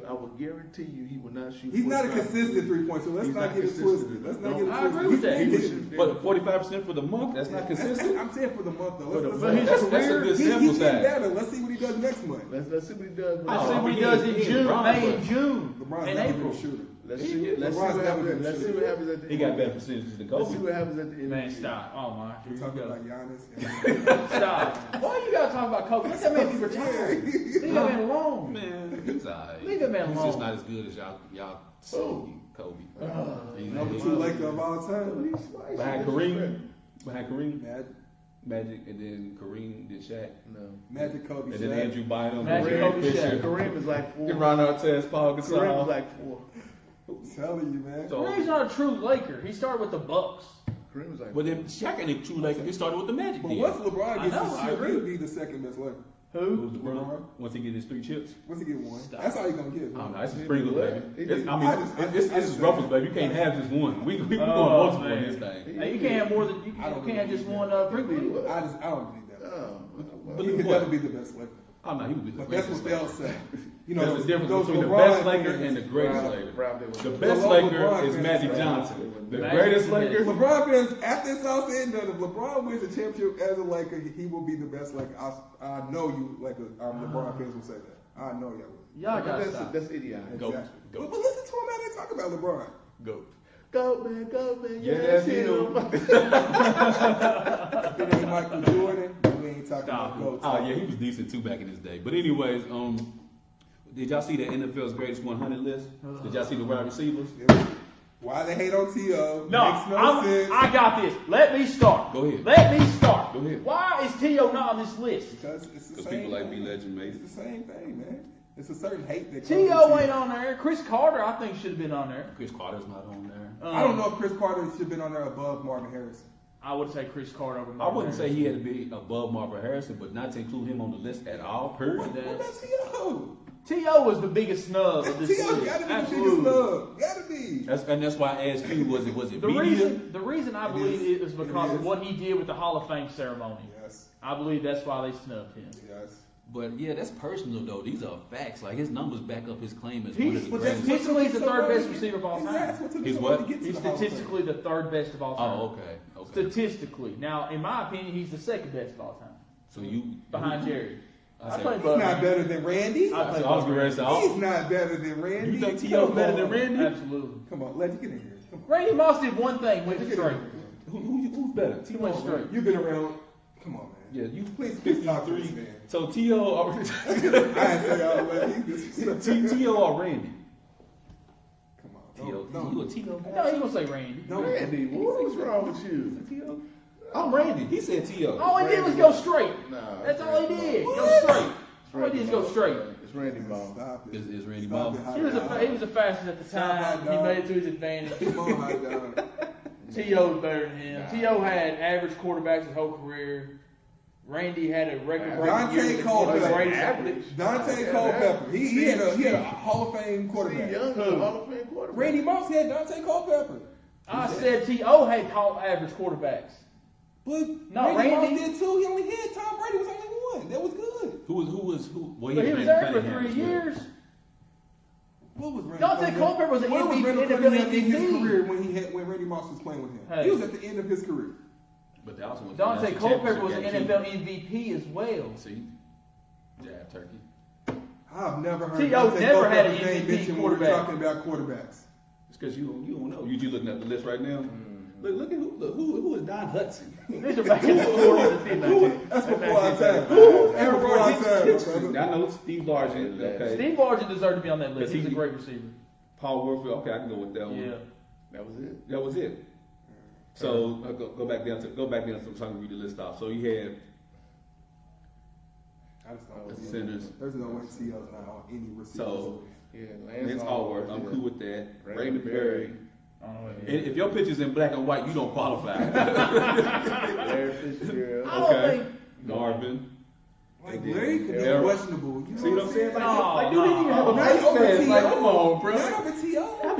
I would guarantee you he will not shoot. He's not a 45%. consistent three-point, so let's He's not not get it consistent. twisted. Let's not No. get it I twisted. agree with that. He He can- was- But 45% for the month, that's not consistent. I'm saying for the month though. But Let's, his let's, That's a good sample he's getting size. better. Let's see what he does next month. Let's see what he does. Let's Oh, see I what mean, he does in he June, LeBron, May, but and June, LeBron's and never April. been a shooter. Let's see what LeBron's never happens. been Let's see shooting. what happens at the He end. got of the better year. percentages than Let's see Kobe. what happens at the end. Man, of the year. stop. Oh my. Here We're you talking go. about Giannis. Stop. Why you gotta talk about Kobe? Let that man be retired. Leave that man alone. Man, he's alright. Leave that man He's alone. just not as good as y'all see Kobe. He's- Number he's- 2 Laker of all time. Behind Kareem, Magic, Magic, and then Kareem, then Shaq, No. Magic, Kobe, and then Shaq. Andrew Bynum, Magic, Larry Kobe, Fisher, Shaq. Kareem is like 4. then Ron Artest, Paul Kareem is Gasol. like 4. I'm telling you, man. So- Kareem's not a true Laker. He started with the Bucks. Kareem was like. But then Shaq ain't a true Laker. He started with the Magic. But then. once LeBron I gets know, his I chip, agree. he'll be the second best Laker. Who? Who's LeBron? Once he get his 3 chips. Once he get one, Stop. that's all he's gonna get. I don't know. It's a He sprinkle, did what? baby. He It's, did- I mean, I just it's said ruffles, that. baby. You can't have just one. We going Oh, multiple man. in this thing. Hey, you can't have more than you I don't can't have just believe one that. frequent. What? I don't believe that. Oh, But He look could what? never be the best Laker. Oh no, he would be the But that's greatest what they'll Laker. say. You know, There's a difference those between the LeBron best Laker fans- and the greatest Brown- Laker. Brown did The what- best LeBron Laker is fans- Magic Johnson. The Magic greatest is Laker. LeBron fans, after it's all said and done, if LeBron wins the championship as a Laker, he will be the best Laker. I know you, LeBron fans will say that. I know y'all will. Y'all gotta That's stop. that's idiotic. Go. Exactly. Go. But listen to him how they talk about LeBron. Goat. Go man, Yes, him. If it ain't Michael Jordan, we ain't talking Stop. about GOAT. Oh yeah, he was decent too back in his day. But anyways, did y'all see the NFL's greatest 100 list? Did y'all see the wide receivers? Why they hate on T.O. No, Makes no sense. I got this. Let me start. Go ahead. Let me start. Go ahead. Why is T.O. not on this list? Because it's the Because same people like thing. B Legend made It's it. the same thing, man. It's a certain hate that comes T.O. with ain't on there. Chris Carter, I think, should have been on there. Chris Carter's not on there. I don't know if Chris Carter should have been on there above Marvin Harrison. I would say Chris Carter over I Marvin wouldn't say Harrison. he had to be above Marvin Harrison, but not to include him on the list at all. Period. What about T.O.? T.O. was the biggest snub of this T.O. list. gotta be the biggest Absolutely. snub. Gotta be. That's why I asked you, was it The media? reason I It believe is. it was because It of is. what he did with the Hall of Fame ceremony. Yes. I believe that's why they snubbed him. Yes. But yeah, that's personal though. These are facts. Like his numbers back up his claim as He's- one of the but that's greatest. Statistically, he's the third best receiver of all time. That's what took He's so long what? to get to He's the Hall of Fame. statistically the third best of all time. Oh, okay. Okay. Statistically. Now, in my opinion, he's the second best of all time. So you Behind Jerry. I say- play He's above not Randy. better than Randy. I play I was getting ready to say, He's not better than Randy. you think T.O. Come better than on. Randy? Absolutely. Come on, let's get in here. Come on. Randy Moss did one thing, went straight. Who's better? He went straight. You've been around. Come on, man. Yeah, you Please talk to this 53. man. So T.O. or I ain't say all that. T.O. or Randy? Come on. T.O. Don't- You a T.O. guy? No, he gonna say Randy. don't- Randy, what's wrong with you? T.O. I'm Randy. He said T.O. All he did was go straight. Nah, That's all he did. What? Go straight. It's All he did is go straight. It's Randy Moss. Stop it. Is Randy Stop Moss? it, hot He was dog. the fastest at the Stop, time. hot He dog. made it to his advantage. Come on, hot dog. T.O.'s better than him. T.O. had average quarterbacks his whole career. Randy had a record-breaking Dante year. Culpepper. One of the greatest Average. Dante Culpepper. He had a Hall of Fame Steve quarterback. Young, Who? Hall of Fame quarterback. Randy Moss had Dante Culpepper. I said T.O. had average quarterbacks. But No, Randy Randy- Moss did too. He only had Tom Brady was only one. That was good. Who? Well, But he had was Randy there for Cunningham 3 as well. years. What was Randy? Dante Cunningham? Culpepper was an Where was MVP Randy NFL Cunningham in his MVP. career when Randy Moss was playing with him? Hey. He was at the end of his career. But they also went to Dante the national Culpepper was an championship NFL game, MVP as well. too. See? Jab turkey. I've never heard T.O. Dante never had Culpepper's an name MVP mentioned when we're quarterback. talking about quarterbacks. It's because you don't know. You looking at the list right now. Look at who is Don Hudson? These are back in the 40s and 50s. That's before our time. Who? That's before our time, I brother. know Steve Largent. Okay. Steve Largent deserved to be on that list. Because He's a he- great receiver. Paul Warfield. Okay, I can go with that one. Yeah. That was it. That was it. So go back down to so I'm trying to read the list off. So you had I just don't That's see Sanders. it. There's no way T.O.'s not on any receivers. So Yeah, Lance Allworth. I'm cool with that. Raymond Berry. I don't know what And it is. if your picture's in black and white, you don't qualify. Larry Fitzgerald. I don't Okay. think. Marvin. Like And then Larry could be Errol. questionable. You See what I'm saying? Like, No, like you didn't even have a no. Not face over mask. T.O. Like, come on, bro. Not over T.O. How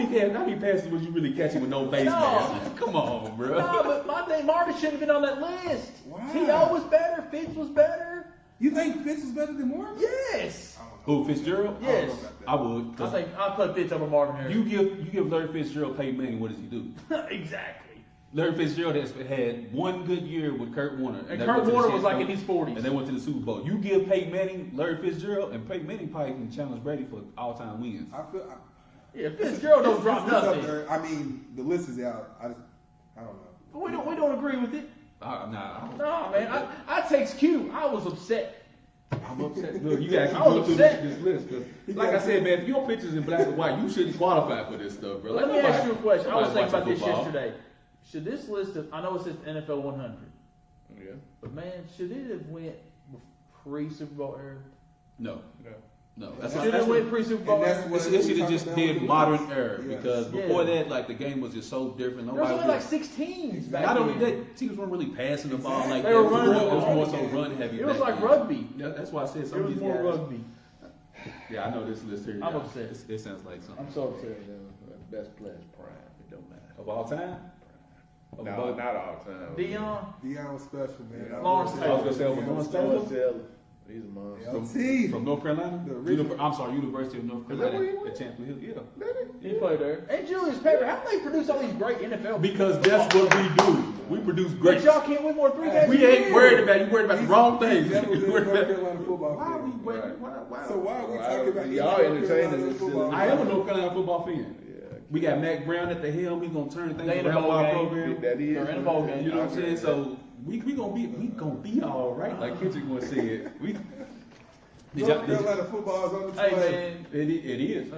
many passes was you really catching with no face No. mask? Come on, bro. No, but my thing, Marvin shouldn't have been on that list. Why? T.O. was better. Fitz was better. You think Fitz is better than Morgan? Yes. Who, Fitzgerald? Yes. I would. I 'cause think I put Fitz over Marvin Harris. you give Larry Fitzgerald Peyton Manning, what does he do? Exactly. Larry Fitzgerald has had one good year with Kurt Warner. And they Kurt went to the Warner was like in Super his Bowl, 40s. And they went to the Super Bowl. You give Peyton Manning, Larry Fitzgerald, and Peyton Manning probably can challenge Brady for all-time wins. I feel. Yeah, Fitzgerald don't drop It's up nothing. there. I mean, the list is out. I don't know. We don't agree with it. Nah, No, man. I takes Q. I was upset. I'm upset. Look, you gotta keep I was going through upset. this list. 'Cause like I said, man, if your picture's in black and white, you shouldn't qualify for this stuff, bro. Like, Let me ask you a question. I was nobody's thinking about this watching football. yesterday. Should this list of, I know it says NFL 100, Yeah. but man, should it have went pre-Super Bowl era? No. That's Should it have went pre-Super Bowl And that's era? what- It should have just did modern era Yes. because Yeah. before that, like the game was just so different. There was Nobody only was like 6 teams back not only then. that, teams weren't really passing the ball like They that. were It was running more- the it was ball. more so run heavy. It was back like then. rugby. Yeah, that's why I said some It of was these more guys. rugby. Yeah, I know this list here. I'm yeah, upset. It sounds like something I'm so upset. Best players prime. It don't matter. of all time. Of No, all- not all time. Dion. Deion was special, man. Yeah. Lawrence I was gonna say over Deion Lawrence was Taylor. Lawrence Taylor. He's a monster. LT. From North Carolina? The original- I'm sorry, University of North Is that Carolina where he at Chapel Hill. Yeah. He played there. And Julius Peppers. How do they produce all these great NFL? Because that's what we do. We produce great. But y'all can't win more than 3 games. We a ain't year. worried about you. Worried about the wrong things. That was in You North worried about- Carolina football Why are we fan. waiting? Why? So why are we talking about Y'all North entertaining Carolina this football? silly- I am a North Carolina football fan. Yeah. We got Mac Brown at the helm. He's gonna turn things They in the around bowl for our game. program. That is. They're in a bowl game. You know what I'm saying? So we gonna be all right. Like Kendrick gonna say it. North Carolina football is on the Hey, 12. man. It is.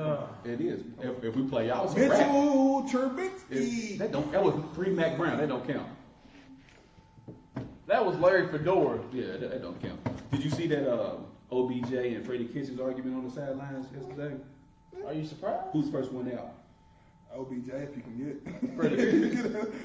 It is. If we play out, it's a wrap. Mitchell If- Trubisky. that was pre-Mac Brown. That don't count. That was Larry Fedora. Yeah, that don't count. Did you see that OBJ and Freddie Kitchens argument on the sidelines yesterday? Are you surprised? Who's first one out? OBJ, if you can get, Freddie.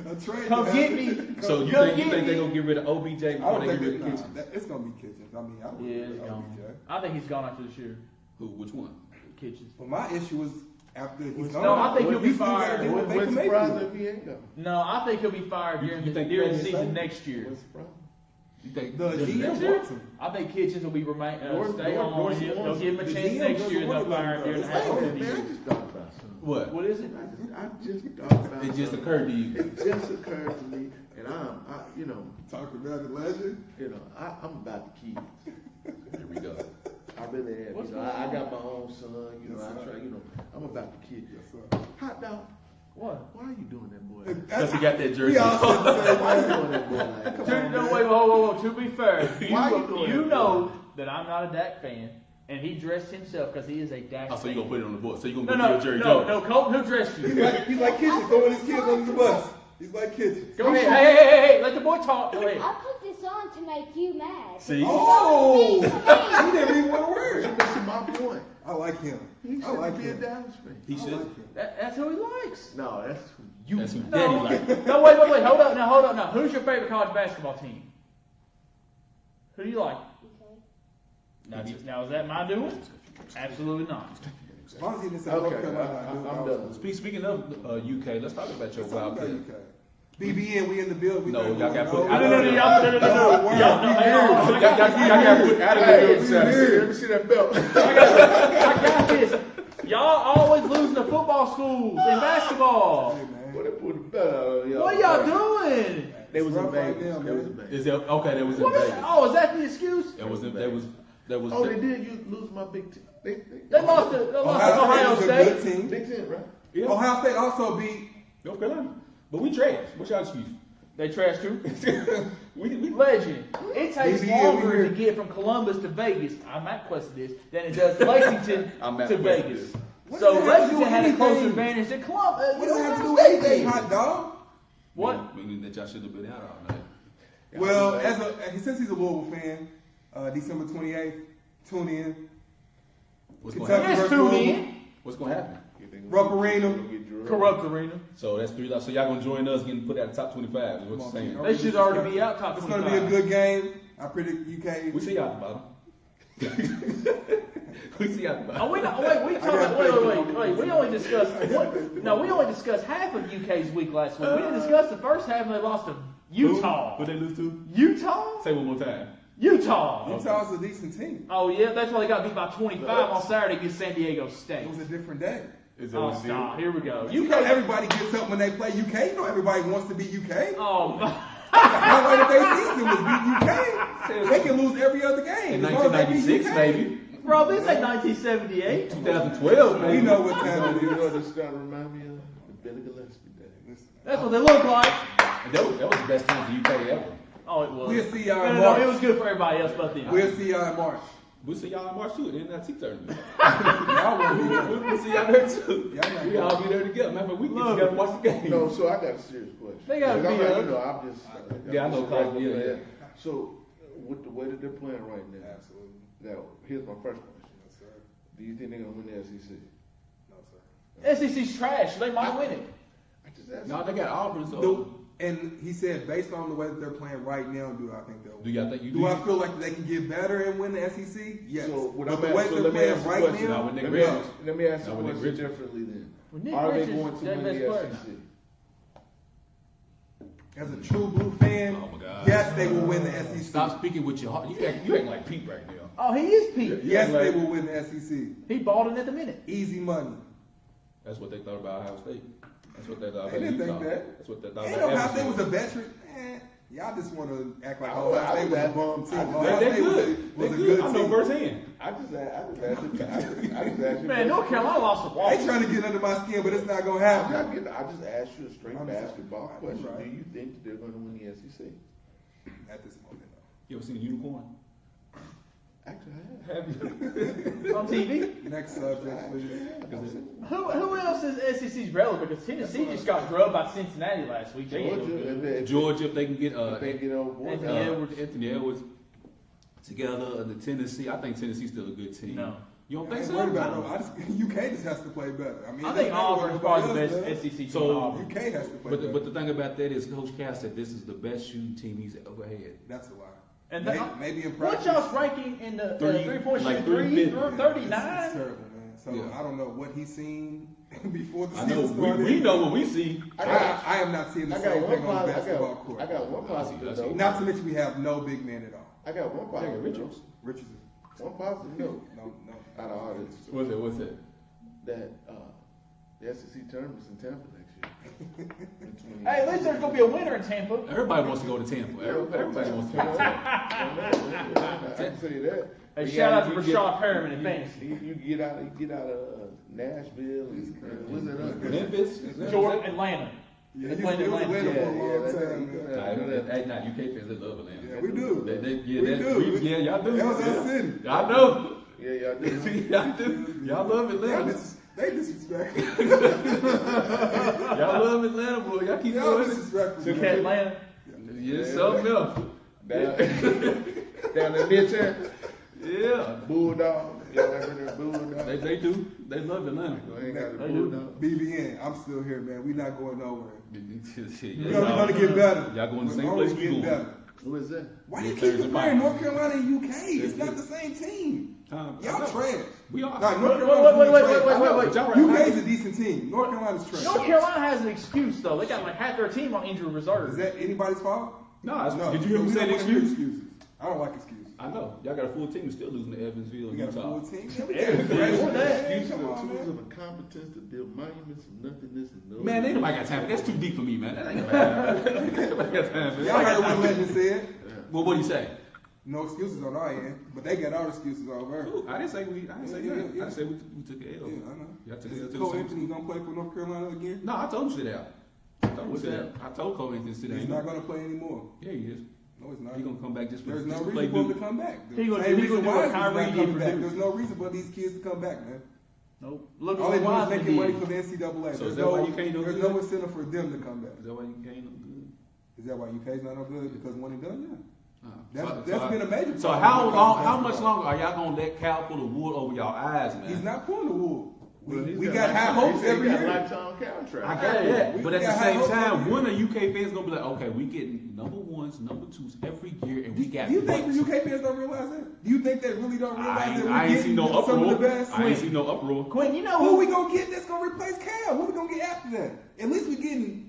a trade. Come to get happen. me. So you Come think get they me. gonna get rid of OBJ I before don't they think get rid of that, Kitchens? it's gonna be Kitchens. I mean, I don't Yeah, think he's it's gone. OBJ. I think he's gone after this year. Who? Which one? Kitchens. But my issue is after he's No, gone. I think he'll be you still gotta fired. deal with What's Baker the surprise Mayfield. if he ain't go? No, I think he'll be fired during You the think during the Freddie season is next year. What's the problem? You think The next GM year? wants him. I think Kitchens will be stay on. Dorsey He'll wants give him a the chance GM next doesn't year and they'll want him fire him during the to half go. of the Man, I year. just thought about something. What? What is it? I just thought about It just something. occurred to you. It just occurred to me, and I'm Talk about the legend. I'm about the kids. Here we go. I really am. What's You know, I got my own son. You know, Yes, I sir. try. You know, I'm about the kid. Yes, sir. Hot dog. What? Why are you doing that, boy? Because he got that jersey. We all said the same Why are you thing. doing that, boy? Like, come To, on, no, man. wait, whoa. To be fair, Why you doing you that, know that I'm not a Dak fan, and he dressed himself because he is a Dak Oh, so fan. you gonna put it on the board? So you gonna No, put no, your Jerry no, Jones? no, Colton, who dressed He's you? like Kitchen throwing his kids under the bus. He's like Kitchen. Go ahead. Hey, let the boy talk. Go ahead. I put this on to make you mad. See? Oh, he didn't read one word. You're missing my point. I like him. He I like should be a him. Dallas fan. He I should. like him. That's who he likes. No, that's who you. That's who No, Daddy like. no, wait. Hold up now. Who's your favorite college basketball team? Who do you like? Now is that my doing? Absolutely not. As long as he didn't say North Okay, Carolina, I'm done. Speaking of UK, let's talk about your Let's talk about Wildcat. UK. BBN, we in the building. We No, not y'all going gotta put- nowhere. No. Y'all, hang on. Y'all gotta put out of the Hey, field, let me see that belt. I got this. Y'all always losing to football schools in basketball. Hey, man. Boy, they put the belt out on y'all. What y'all doing? They was in Rough right Vegas. now, They was man. in Vegas. Is that okay? That was in What is, Vegas. oh, is that the excuse? That was Oh, they did. You lose my Big Ten. They lost to Ohio Ohio State is a good State. team. Big Ten, right? Yeah. Ohio State also beat. North Carolina. But we trash. What's y'all excuse? They trashed too. we Legend. It takes BBN, longer we to here. get from Columbus to Vegas. I'm not questioning this than it does Lexington I'm not to questioning Vegas. this. What So does that have to do Lexington with had a closer anything? advantage than Columbus. What does that have to do with anything, hot dog? What? Meaning that y'all should have been out all night. Well, since he's a Louisville fan, December 28th, tune in. What's going to Kentucky happen? Yes, versus tune Louisville. in. What's going to happen? Rupp Arena. Corrupt Arena. So that's 3 lots. So y'all gonna join us getting put at the top 25 is what you're saying. They should already be out top It's 25. going to be a good game. I predict UK. We see y'all at the bottom. we see y'all at the Oh, bottom. we not, wait, we talk about, wait. We only discussed, we only discussed half of UK's week last week. We didn't discuss the first half and they lost to Utah. Who they lose to? Utah? Say one more time. Utah. Utah's a decent team. Oh, yeah, that's why they got beat by 25 on Saturday against San Diego State. It was a different day. Is that Oh, what it stop. Here we go. You know UK. everybody gets up when they play UK. You know everybody wants to be UK. Oh, That way that they season was beat UK. They can lose every other game. In as long as they beat 1996, UK. maybe. bro, this ain't 1978. 2012, maybe. We know what time it You know is. what this guy remind me of? The Billy Gillespie days. That's what they look like. That was the best time for UK ever. Oh, it was. We'll see y'all in No, March. it was good for everybody else but them. We'll see y'all in March. We'll see y'all in March too, in that tournament. Y'all won't be there. We'll see y'all there too. Y'all not We all be there together. Remember, we get Look. together and watch the game. No, so I got a serious question. They gotta 'Cause I'm be not, up. you know, I'm just. Yeah, I know, just a regular yeah, player. yeah. So, with the way that they're playing right now, Absolutely. now, here's my first question. Yes, sir. Do you think they're going to win the SEC? No, sir. SEC's trash. They might win it. I just asked No, they got Auburn, so. No, and he said, based on the way that they're playing right now, do I think they'll win? Do y'all think you Do I feel like they can get better and win the SEC? Yes. So, what but I'm the way asking- so they're let me playing ask you a right question. now, Now, when Nick Let me Richards- ask, let me ask Now, you when Nick question Richards- differently then. Well, Nick Are they Richards, going to their win best the player. SEC? as a true blue fan, Oh, my God. yes, they will win the SEC. Stop speaking with your heart. You act like Pete right now. Oh, he is Pete. Yes, like- they will win the SEC. He balled it at the minute. Easy money. That's what they thought about Ohio State. That's what they thought They about didn't Utah. think that. That's what they thought Ain't about Ohio State Evansville. was a veteran. Y'all just want to act like I Ohio was- State was a I- bum team. I- Ohio They're State was good. a They're good good. I know team. firsthand. I just asked you. Man, North Carolina lost to They Washington. trying to get under my skin, but it's not gonna I happen. just asked you a straight I'm basketball sorry. question. Right. Do you think that they're going to win the SEC? At this moment, no. You ever seen a unicorn? Actually, I have. Have you? On TV. Next subject, please. Who else is SEC's relevant? Because Tennessee just got drubbed by Cincinnati last week. They ain't no good. Georgia, if they can get If they get on board, Anthony Edwards together, the Tennessee. I think Tennessee's still a good team. No. You don't I think ain't so? worried about no. UK just has to play better. I mean, I it think doesn't matter Auburn's what probably the nobody best else does. SEC team. So- Auburn. UK has to play But better. the thing about that is, Coach Cass said this is the best shooting team he's ever had. That's a lie. And Maybe in What's practice. y'all's ranking in the Three- 3-point like shooting? 350. 39? It's terrible, man. So Yeah. I don't know what he's seen before the I know. season started. We know what we see. I am not seeing the I same got thing one on the positive. basketball court. I got one positive note. Not to mention we have no big men at all. I got one positive Richards. note. Richards. One positive note No. out of all this. What's that? That The SEC tournament's in Tampa next year. Hey, at least there's gonna be a winner in Tampa. Everybody wants to go to Tampa. Everybody wants to go to Tampa. I can tell you that. Hey, You shout out got- to you Rashad get- Perriman in fantasy. You get out of Nashville and what's that other? Memphis? Jordan, Atlanta. Yeah, They you played in still Atlanta. Atlanta for a long Yeah, time, man. Hey, nah, UK fans, they love Atlanta. Yeah, we do. Yeah, y'all do. That was our city. I know. Yeah, y'all do. Y'all do. Y'all love Atlanta. They disrespectful. Y'all love Atlanta, boy. Y'all keep Y'all doing it. disrespectful. Look at man. Atlanta. Yeah, something else. Down in Midtown, Yeah. Bulldog. Y'all ever heard of Bulldog? They do. They love Atlanta. Go ahead, got the They do. Bulldog. BBN, I'm still here, man. We not going nowhere. Shit, We're gonna get better. Y'all going the same We're place always we getting going. better. Who is that? Why do you Yeah, keep Thursday comparing night. North Carolina and UK? It's not the same team. I Y'all know. trash. We are. Nah, North Wait, Carolina's wait, wait, trash. wait, I know, wait, but y'all y'all right. UK's a decent team. North Carolina's trash. North Carolina has an excuse though. They got like half their team on injury reserve. Is that anybody's fault? No, it's, No. did you hear me we say don't the wanna hear excuse? excuses. I don't like excuses. I know. Y'all got a full team and still losing to Evansville, We got a Utah. full team. Yeah, we Yeah, got yeah, a more than that. Excuses Come are on, tools man. of incompetence to build monuments of nothingness and no. Man, ain't nobody got time. That's too deep for me, man. That ain't nobody got time for Y'all that. heard what Legend said. Well, what do you say? No excuses on our end, but they got our excuses over. Ooh, I didn't say we. I didn't say Yeah, that. yeah. I just said we took an Yeah, L. I know. Y'all took an L Is to the Cole same Anthony team. gonna play for North Carolina again? No, I told him to sit out. I told him to What's sit that? out. I told Cole Anthony to sit out. He's not gonna play anymore. Yeah, he is. No, it's not. He gonna come back just for There's no just to reason play for him to Duke. come back. He gonna Same do reason what why he's Kyrie not did coming for back. Duke. There's no reason for these kids to come back, man. Nope. Look All at they what do is Wiseman making money did. for the NCAA. So There's is that why you can't do There's good? no incentive for them to come back. Is that why you can't look good? Is that why UK's not no good? Because one and done? Yeah. So- That's been a major So problem how with long? college How much basketball. longer are y'all gonna let Cal pull the wool over y'all eyes, man? He's not pulling the wool. Well, he's We got high lifetime- hopes he every got year. lifetime contract. I got Hey, that, we but at the got high same hopes time, every when are UK fans gonna be like, okay, we getting number ones, number twos every year, and we got. Do you think what? the UK fans don't realize that? Do you think they really don't realize that we're I ain't getting seen no some of the uproar. best? I ain't seen no uproar. Quinn, you know Who we gonna get that's gonna replace Cal? Who we gonna get after that? At least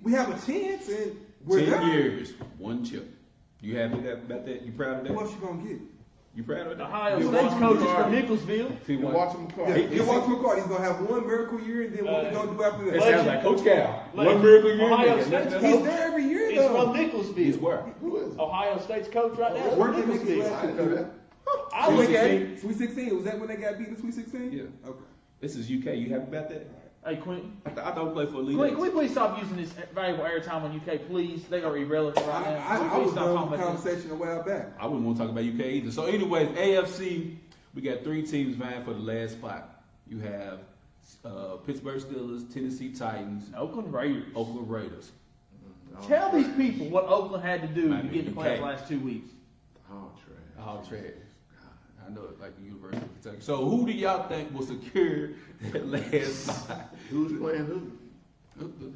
we have a chance and we're 10 there. years, one chip. You happy about that? You proud of Who that? else you gonna get? You proud of that? Ohio You State's watch coach is McCarty. from Nicholasville. See You what? watch him Yeah, McCarty. you watch McCarty. He's gonna have one miracle year, and then what we gonna do after It that? sounds like Coach Cal. Legend. One miracle year. Ohio nigga. State's Nothing He's else. there every year He's though. from Nicholasville. He's where? Who is it? Ohio State's coach right now is Where from did Nicholas Nicholasville. last I didn't know that. I look at it. Sweet 16. Was that when they got beat in Sweet 16? Yeah. Okay. This is UK. You happy about that? Hey, Quinn. I thought we played for a league. Quinn, can we please stop using this valuable airtime on UK, please? They are irrelevant right now. I Please was stop done talking with the about this. conversation a while back. I wouldn't want to talk about UK either. So, anyways, AFC, we got 3 teams vying for the last spot. You have Pittsburgh Steelers, Tennessee Titans, And Oakland Raiders. Oakland Raiders. Tell these people what Oakland had to do Man, to get in the you playoffs can't. the last 2 weeks. Oh, trash. All trash. I know it like the University of Kentucky. So, who do y'all think will secure that last spot? Who's playing who?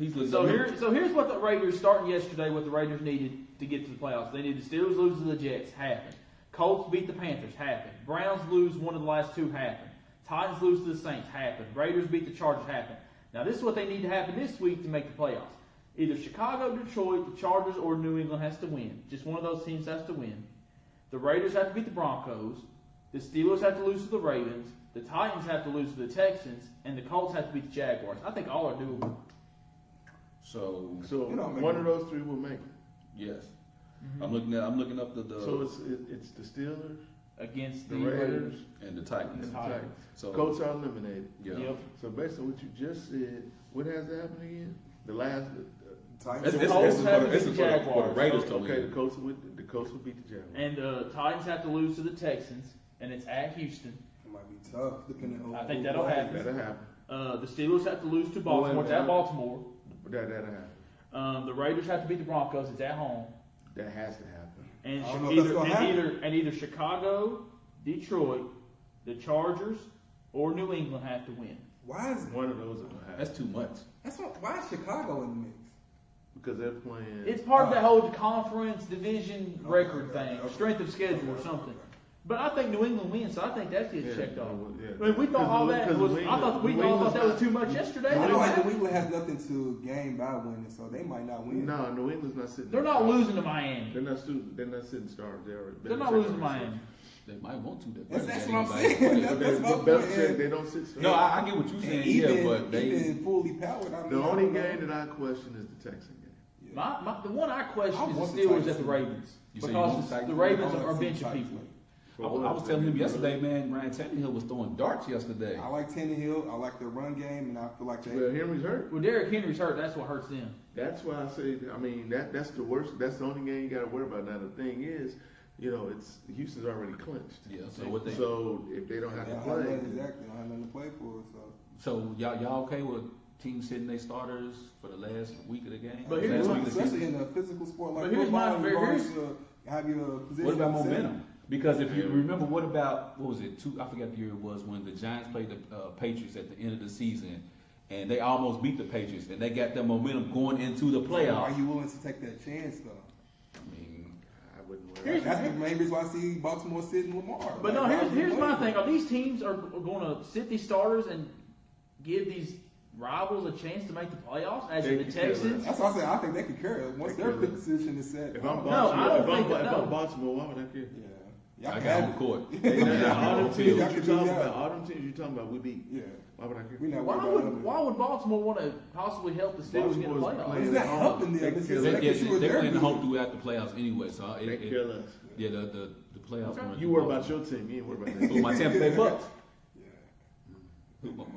He's looking So here's what the Raiders starting yesterday. What the Raiders needed to get to the playoffs. They needed the Steelers lose to the Jets. Happened. Colts beat the Panthers. Happened. Browns lose one of the last 2. Happened. Titans lose to the Saints. Happened. Raiders beat the Chargers. Happened. Now this is what they need to happen this week to make the playoffs. Either Chicago, Detroit, the Chargers, or New England has to win. Just one of those teams has to win. The Raiders have to beat the Broncos. The Steelers have to lose to the Ravens. The Titans have to lose to the Texans. And the Colts have to beat the Jaguars. I think all are doable. So, So You know, one of those 3 will make it. yes. I'm looking up the So it's the Steelers, Against the the Raiders, and the Titans. and the Titans. So Colts are eliminated. yeah. Yep. So based on what you just said, what has to happen again? The last. Titans. This Colts is have for to this beat is the for the Jaguars. Raiders to Okay, win. the Colts will beat the Jaguars. And the Titans have to lose to the Texans, and it's at Houston. It might be tough, depending on. I think who that'll plays. happen. That'll happen. The Steelers have to lose to Baltimore. It's at Baltimore. That'll happen. The Raiders have to beat the Broncos. It's at home. That has to happen. And I don't know if that's gonna happen. either Chicago, Detroit, the Chargers, or New England have to win. Why is One of those are gonna happen. That's too much. why is Chicago in the mix? Because they're playing. It's part of that whole conference division record okay, thing, okay. strength of schedule or something. But I think New England wins, so I think that gets Yeah, checked off. yeah. I mean, we thought all that Because was. New I England- thought we New all thought that was England's too much yesterday. I They know don't New have- England has nothing to gain by winning, so they might not win. No, New England's not sitting. They're not losing to Miami. They're not sitting starters. They're They're not losing to Miami. They might want to. That's what I'm saying. That's my But Belichick, point. they don't sit. No, I get what you're saying. Yeah, but they. Even fully powered. I mean, The I only don't know. game that I question is the Texan game. The one I question I is want the the Steelers Titans at the to- Ravens. You say you want Because the Titans? the Ravens I are want the benching Titans. people. I was telling him yesterday, man. Ryan Tannehill was throwing darts yesterday. I like Tannehill. I like their run game, and I feel like they. Well, Henry's hurt. Well, Derrick Henry's hurt. That's what hurts them. That's why I say, I mean, that's the worst. That's the only game you got to worry about. Now the thing is, you know, it's Houston's already clinched. Yeah. So what they? So if they don't have They to don't play, have nothing, exactly. They don't have nothing to play for. So. So y'all okay with teams sitting their starters for the last week of the game? But here's last my- week of the Especially season? in a physical sport like But here's my- football, you here's- always, have your position. What about set. momentum? Because if you remember, what was it? I forget the year it was when the Giants played the Patriots at the end of the season, and they almost beat the Patriots, and they got their momentum going into the Are playoffs. you willing to take that chance though? I mean, I wouldn't worry. That's the main reason why I see Baltimore sitting Lamar. But Like, no, here's my playing. thing. Are these teams are going to sit these starters and give these rivals a chance to make the playoffs? As in the They can Texans? That's why I say I think they could carry it once They their could. position is set. If I'm No, Baltimore, I don't if think that- if no. I'm Baltimore, why would I care? Yeah, I y'all got can on have court. Now, all Yeah, them teams y'all you can do talking that. about, all them teams you talking about, we beat. Yeah. Why would I care? We not Why worried about would them. why would Baltimore want to possibly help the Steelers get a Baltimore's playoff? playing It's not at home. helping them. They It's kill just They, us. making they, sure they're they're playing good. home throughout the playoffs anyway, so They kill us. yeah, the playoffs. Okay. run You through worry both. about your team. You ain't worry about Who, that. my Tampa Bay Bucks.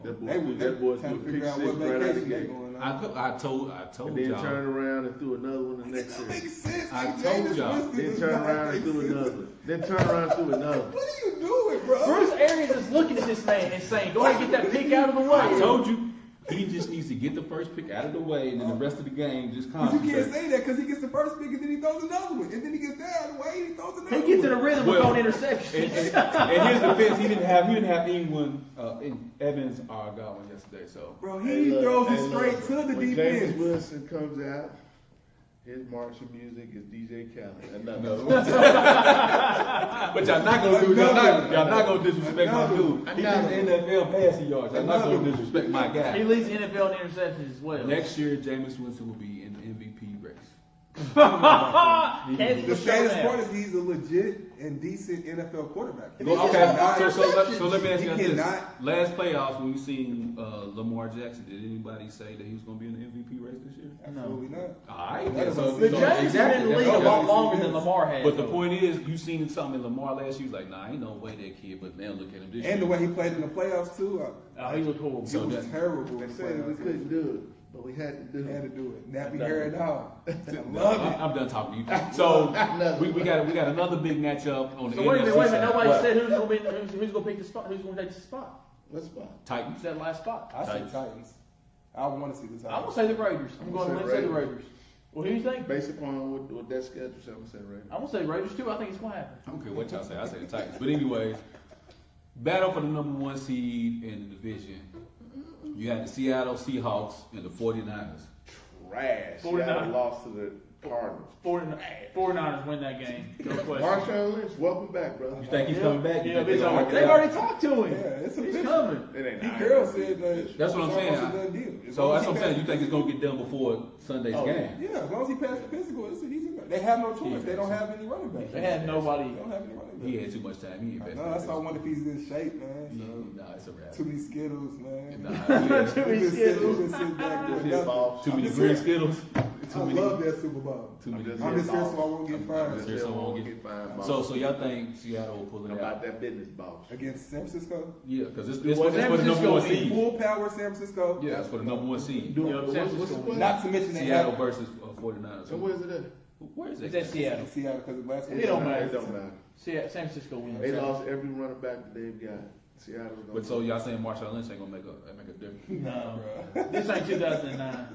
That They boy, that boy trying threw to a pick figure out six what right out the vacation they gate. going on. I told And then y'all. turned around and threw another one the next That series. makes sense. I Like, told Jameis y'all. Winston Then does turn not around and make threw sense. another. Then turn around and threw another. What are you doing, bro? Bruce Arians is looking at this man and saying, "Go ahead and get that pick out of the way." I told you, he just needs to get the first pick out of the way, and then the rest of the game just But you can't concentrate. say that because he gets the first pick and then he throws another one. And then he gets that out of the way and he throws another one. He gets in a rhythm of Well, throwing In interceptions. his defense, he didn't have anyone in Evans or Godwin yesterday, so. Bro, Hey, he look, throws hey, it straight look, to the when defense. James Wilson comes out, his marching music is DJ Khaled. No. But y'all not gonna do y'all not gonna disrespect my dude. He did NFL passing yards. Y'all not gonna disrespect my He guy. leads the NFL in interceptions as well. Next year, Jameis Winston will be in the MVP race. Kansas The will show saddest them. part is he's a legit and decent NFL quarterback. Well, okay, so let me ask you He this: cannot- last playoffs when we seen Lamar Jackson, did anybody say that he was gonna be in the MVP race this year? Absolutely not. All right, That is so, a- The so James been in the league a that's lot okay. longer than Lamar has. But the though. point is, you seen something in Lamar last year. He was like, nah, ain't no way that kid. But now look at him this year. And the way he played in the playoffs too, Oh, he looked horrible. he So was that- terrible They in the said we playoffs. couldn't do it, but we had to do He had to it. do it. Nappy hair and all. I No, love it. I'm done talking to you. So we got another big matchup on the So wait a NFC minute, side. nobody What? said who's gonna pick the spot. Who's gonna take the spot? What spot? Titans. Who's that last spot? I say Titans. Titans. I want to see the I'm Titans. gonna say the Raiders. I'm going to say the Raiders. Well, who do you think? Based upon what that schedule said, I'm saying right. I'm gonna say the Raiders too. I think it's gonna happen. I don't care what y'all say. I say the Titans. But anyways, battle for the number one seed in the division. You had the Seattle Seahawks and the 49ers. Trash. 49. Seattle lost to the Cardinals. 49ers win that game. No question. Marshawn Lynch, welcome back, brother. You think he's coming back? You Yeah, think they gonna work it they've out? already talked to him. Yeah, it's He's official. coming. It ain't Pete nice. Carroll said that. That's what I'm it's saying. almost a done deal. As So long that's as what I'm he saying. You passed- think it's gonna get done before Sunday's Oh, game? Yeah, as long as he passed the physical, he's in there. They have no choice. They don't have any running backs. They had nobody. They don't have any running backs. He had too much time. He ain't passed. No, that's why I wonder if he's in shape, man. So, Nah, it's a wrap. too many Skittles, man. Nah, yeah. Too many We've been sitting- Skittles. we've been sitting back doing Hit nothing. balls. Too many I'm just green here- Skittles. I love that Super Bowl. Too many. I'm I'm just here so I balls. won't get I'm fired. just Here here so I so I won't won't get- get fined. So y'all think Seattle will pull it about out? that business, boss. Against San Francisco? Yeah, because it's Well, for the San number Francisco one is seed. Full power San Francisco. Yeah, it's for the number one seed. Yeah, What's San the Francisco play? Not to mention they Seattle have versus 49ers. So where is it at? Where is It's it? at Seattle. Seattle because the last one. It don't matter. It don't matter. San Francisco wins. They lost every running back that they've got. Seattle's gonna But so y'all saying Marshawn Lynch ain't gonna make a difference? No, Bro. this ain't 2009.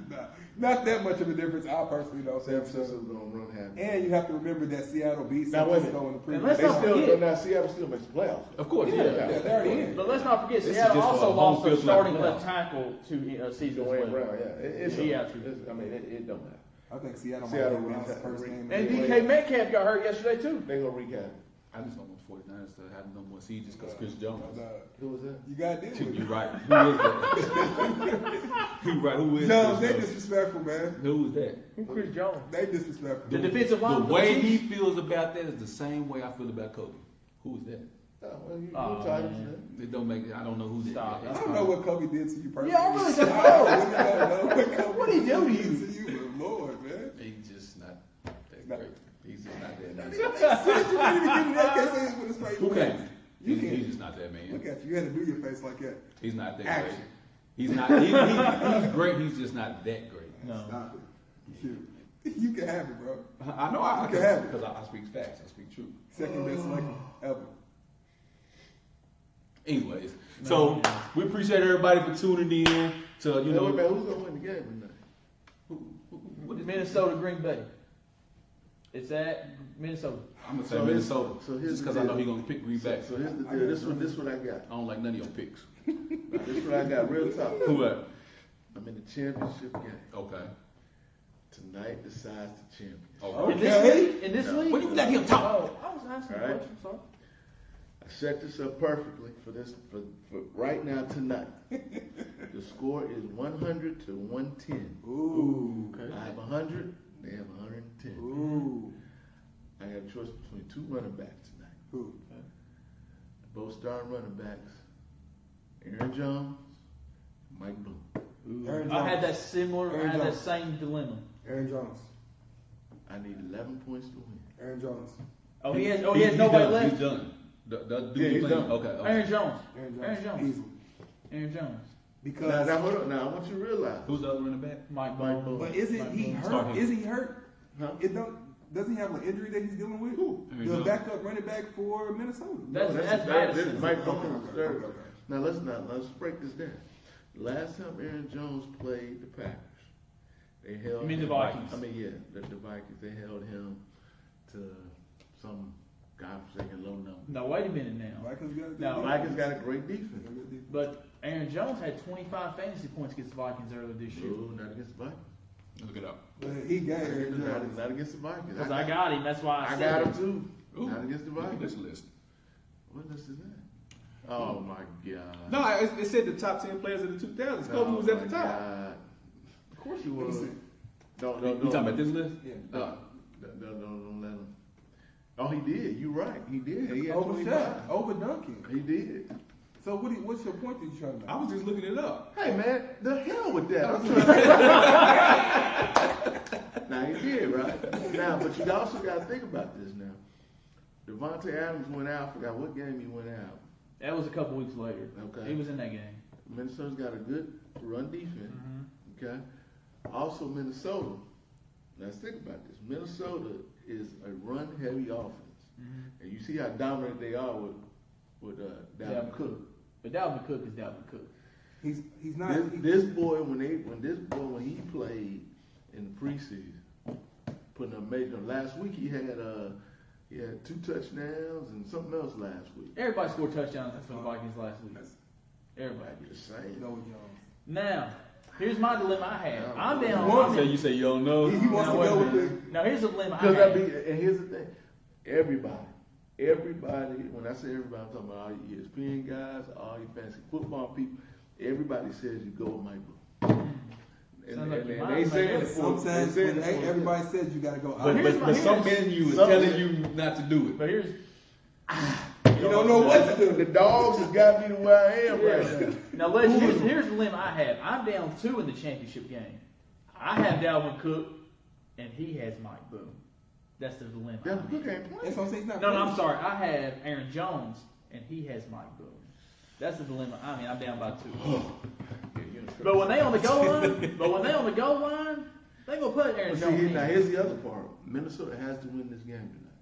Not that much of a difference. I personally don't San think Francisco's so. gonna run happy. And you have to remember that Seattle beat San Now, wait a Francisco in the And previous. let's They not still, forget- now Seattle still makes the playoffs. Of course, Yeah, they're already in. But let's not forget, This is Seattle just also a home lost their field starting level. left tackle to season Dwayne as well. Brown, yeah. It's He a- had to. it's- I mean, it don't matter. I think Seattle Seattle might wins win the that. first game. And DK Metcalf got hurt yesterday too. They gonna recap. I just don't want the 49ers to have the number one seed just because Chris Jones. Who was that? You got to deal with You're it. right. Who is that? You're right. Who is No, Chris they Jones? disrespectful, man. Who is that? Who Chris Jones? They disrespectful. The defensive The line. way he feels about that is the same way I feel about Kobe. Who is that? Oh, well, you Oh, Titans, man. man. It don't make. I don't know who that. Stop. I don't know what Kobe did to you personally. Yeah, I really don't know. I don't know what Kobe What'd he do to did you? But Lord, man. He's just not that No. great. He's just not that Since nice. you didn't even give me that, can't say it with a straight Who face. can? You He's can. just not that man. Look at you. You had to do your face like that. He's not that Action. great. He's not. He's great. He's just not that great. No. Stop it. Shoot. You can have it, bro. I know. I You can have it. because I speak facts. I speak truth. Second best selection ever. Anyways, so we appreciate everybody for tuning in to Wait, man, who's gonna win the game tonight? what is Minnesota, Green Bay. It's at Minnesota. I'm gonna say So Minnesota. so here's just because the I know deal. he's gonna pick Green Bay. So here's the deal. This what I got. I don't like none of your picks. Now, this what I got. Real talk. Who that? I'm in the championship game. Okay. Tonight decides the champion. Okay. In this league? In this No. league? When you let him talk. Oh, I was asking a All right. question, sorry. I set this up perfectly for this for right now tonight. The score is 100 to 110. Ooh. I have 100. They have 110. Ooh. I got a choice between two running backs tonight. Who? Both starting running backs, Aaron Jones, Mike Boone. Aaron I had Jones. that similar, Aaron I had that Jones. same dilemma. Aaron Jones. I need 11 points to win. Aaron Jones. Oh, he has nobody done. left? He's done. The Yeah, he's done. Okay. Aaron Jones. Aaron Jones. Aaron Jones. Easily. Aaron Jones. Because. Now hold on. Now I want you to realize. Who's the other running back? Mike Mike Boone. Boone. But isn't Mike he Boone. hurt? Start him. Is he hurt? Huh? Doesn't he have an injury that he's dealing with? Who? Aaron The Jones. backup running back for Minnesota. That's That's Madison. Mike Boone. Okay, Third. okay, okay. Now let's break this down. Last time Aaron Jones played the Packers, they held. You mean the him- Vikings? I mean, yeah, the Vikings. They held him to some godforsaken low number. No, wait a minute now. Vikings got a good No, defense. Vikings got a great They defense. got a good defense. But Aaron Jones had 25 fantasy points against the Vikings earlier this year. No, not against the Vikings. Look it up. But he got Aaron Jones. Not against the Vikings. Because I got him, that's why I I said got it. him too. Ooh, Not against the look at Vikings. this list. What list is that? Oh my God. No, it said the top 10 players of the 2000s. Kobe Oh was at my the top. God. Of course he was. Let me see. Don't You talking about this list? Yeah. Don't let him. Oh, he did. You're right. He did. He had Over 25. Shaq. Over Duncan. He did. So what's your point that you trying to make? I was just looking it up. Hey man, the hell with that. I'm trying to... Now he did, right? Now, but you also got to think about this now. Devontae Adams went out. I forgot what game he went out. That was a couple weeks later. Okay. He was in that game. Minnesota's got a good run defense. Okay. Also, Minnesota. Let's think about this. Minnesota is a run-heavy offense, and you see how dominant they are with Dalvin Cook. But Dalvin Cook is Dalvin Cook. He's not. This boy when he played in the preseason, putting up major. Last week he had 2 touchdowns and something else last week. Everybody scored touchdowns for the Vikings last week. Everybody. The same. Noah Jones. Now, here's my dilemma I have. I'm You down. want I'm So in- you say you don't know? He wants Now, to wait go a with minute. the. Now, here's the dilemma I Because have. and here's the thing, everybody. When I say everybody, I'm talking about all your ESPN guys, all your fantasy football people. Everybody says you go with Mike Boone. Sounds like you and might, they say man. it for Sometimes they say when it for- everybody says you got to go. But here's But some here's- men you is some- telling you not to do it. But here's You don't know what to The do. dogs has got me to where I am right now. now here's the dilemma I have. I'm down 2 in the championship game. I have Dalvin Cook, and he has Mike Boone. That's the dilemma. I'm Dalvin Cook in. ain't That's playing. what I'm saying. He's not. No, playing. I'm sorry. I have Aaron Jones, and he has Mike Boone. That's the dilemma. I mean, I'm down by 2. But when they on the goal line, they gonna put Aaron But Jones see, in. now here's the other part. Minnesota has to win this game tonight.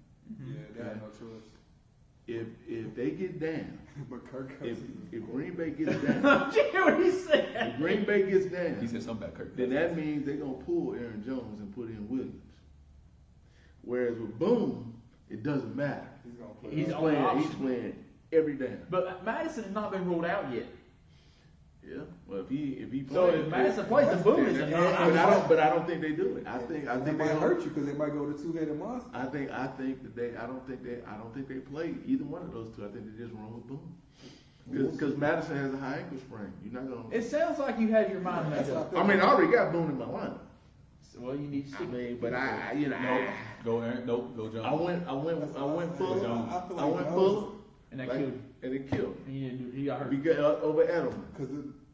Yeah, they have no choice. If they get down, But Kirk if Cousins. Green Bay gets down, Did you hear what he if said? Green Bay gets He down, said something about Kirk. then that means they're gonna pull Aaron Jones and put in Williams. Whereas with Boone, it doesn't matter. He's gonna play. He's He's on the playing. option. He's playing every down. But Madison has not been ruled out yet. Yeah. Well, if he So plays, if Madison plays, the Boone is a but I don't think they do it. I think That they might don't- hurt you because they might go to two-headed monster. I think that I don't think they play either one of those two. I think they just run with Boone. Because Madison has a high ankle sprain. You're not gonna. It sounds like you have your mind made up. I mean, I already got Boone in my lineup. Well, you need to I stick. mean, but I you know, Go Aaron. Nope. Go John. I went full. Jones. I feel I like went Jones- full, And that like, killed him. and it killed. And he got hurt. We got over Edelman. Because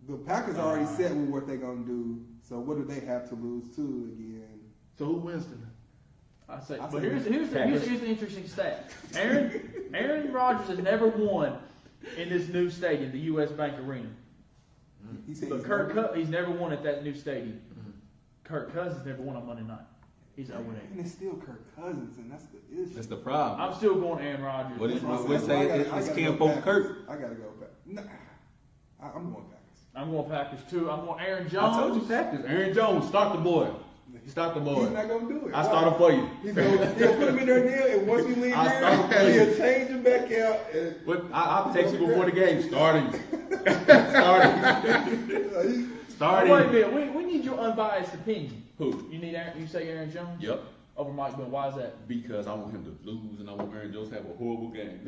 the Packers already set with what they're gonna do. So what do they have to lose to again? So who wins tonight? I say, I but say here's the interesting stat. Aaron Rodgers has never won in this new stadium, the U.S. Bank Arena. He said But he's never won at that new stadium. Mhm. Kirk Cousins never won on Monday night. He's 0-8. and it's still Kirk Cousins, and that's the issue. That's the problem. I'm still going Aaron Rodgers. What is- That's we'll why say I gotta- it's I gotta Cam go Pope Packers. Kirk. I gotta go back. Nah, I'm going Packers. I'm going Packers too. I'm going Aaron I Jones. told you Packers. Aaron Jones, start the boy. Start the boy. He's not gonna do it. I start him for you. He'll put him in there now, and once we leave I start him for here, you. he'll change him back out. And, What? I'll text you before the game. Start him. Start him. Start Oh, wait a him. minute. We need your unbiased opinion. Who? You need Aaron, you say Aaron Jones Yep. over Mike Glenn. Why is that? Because I want him to lose and I want Aaron Jones to have a horrible game.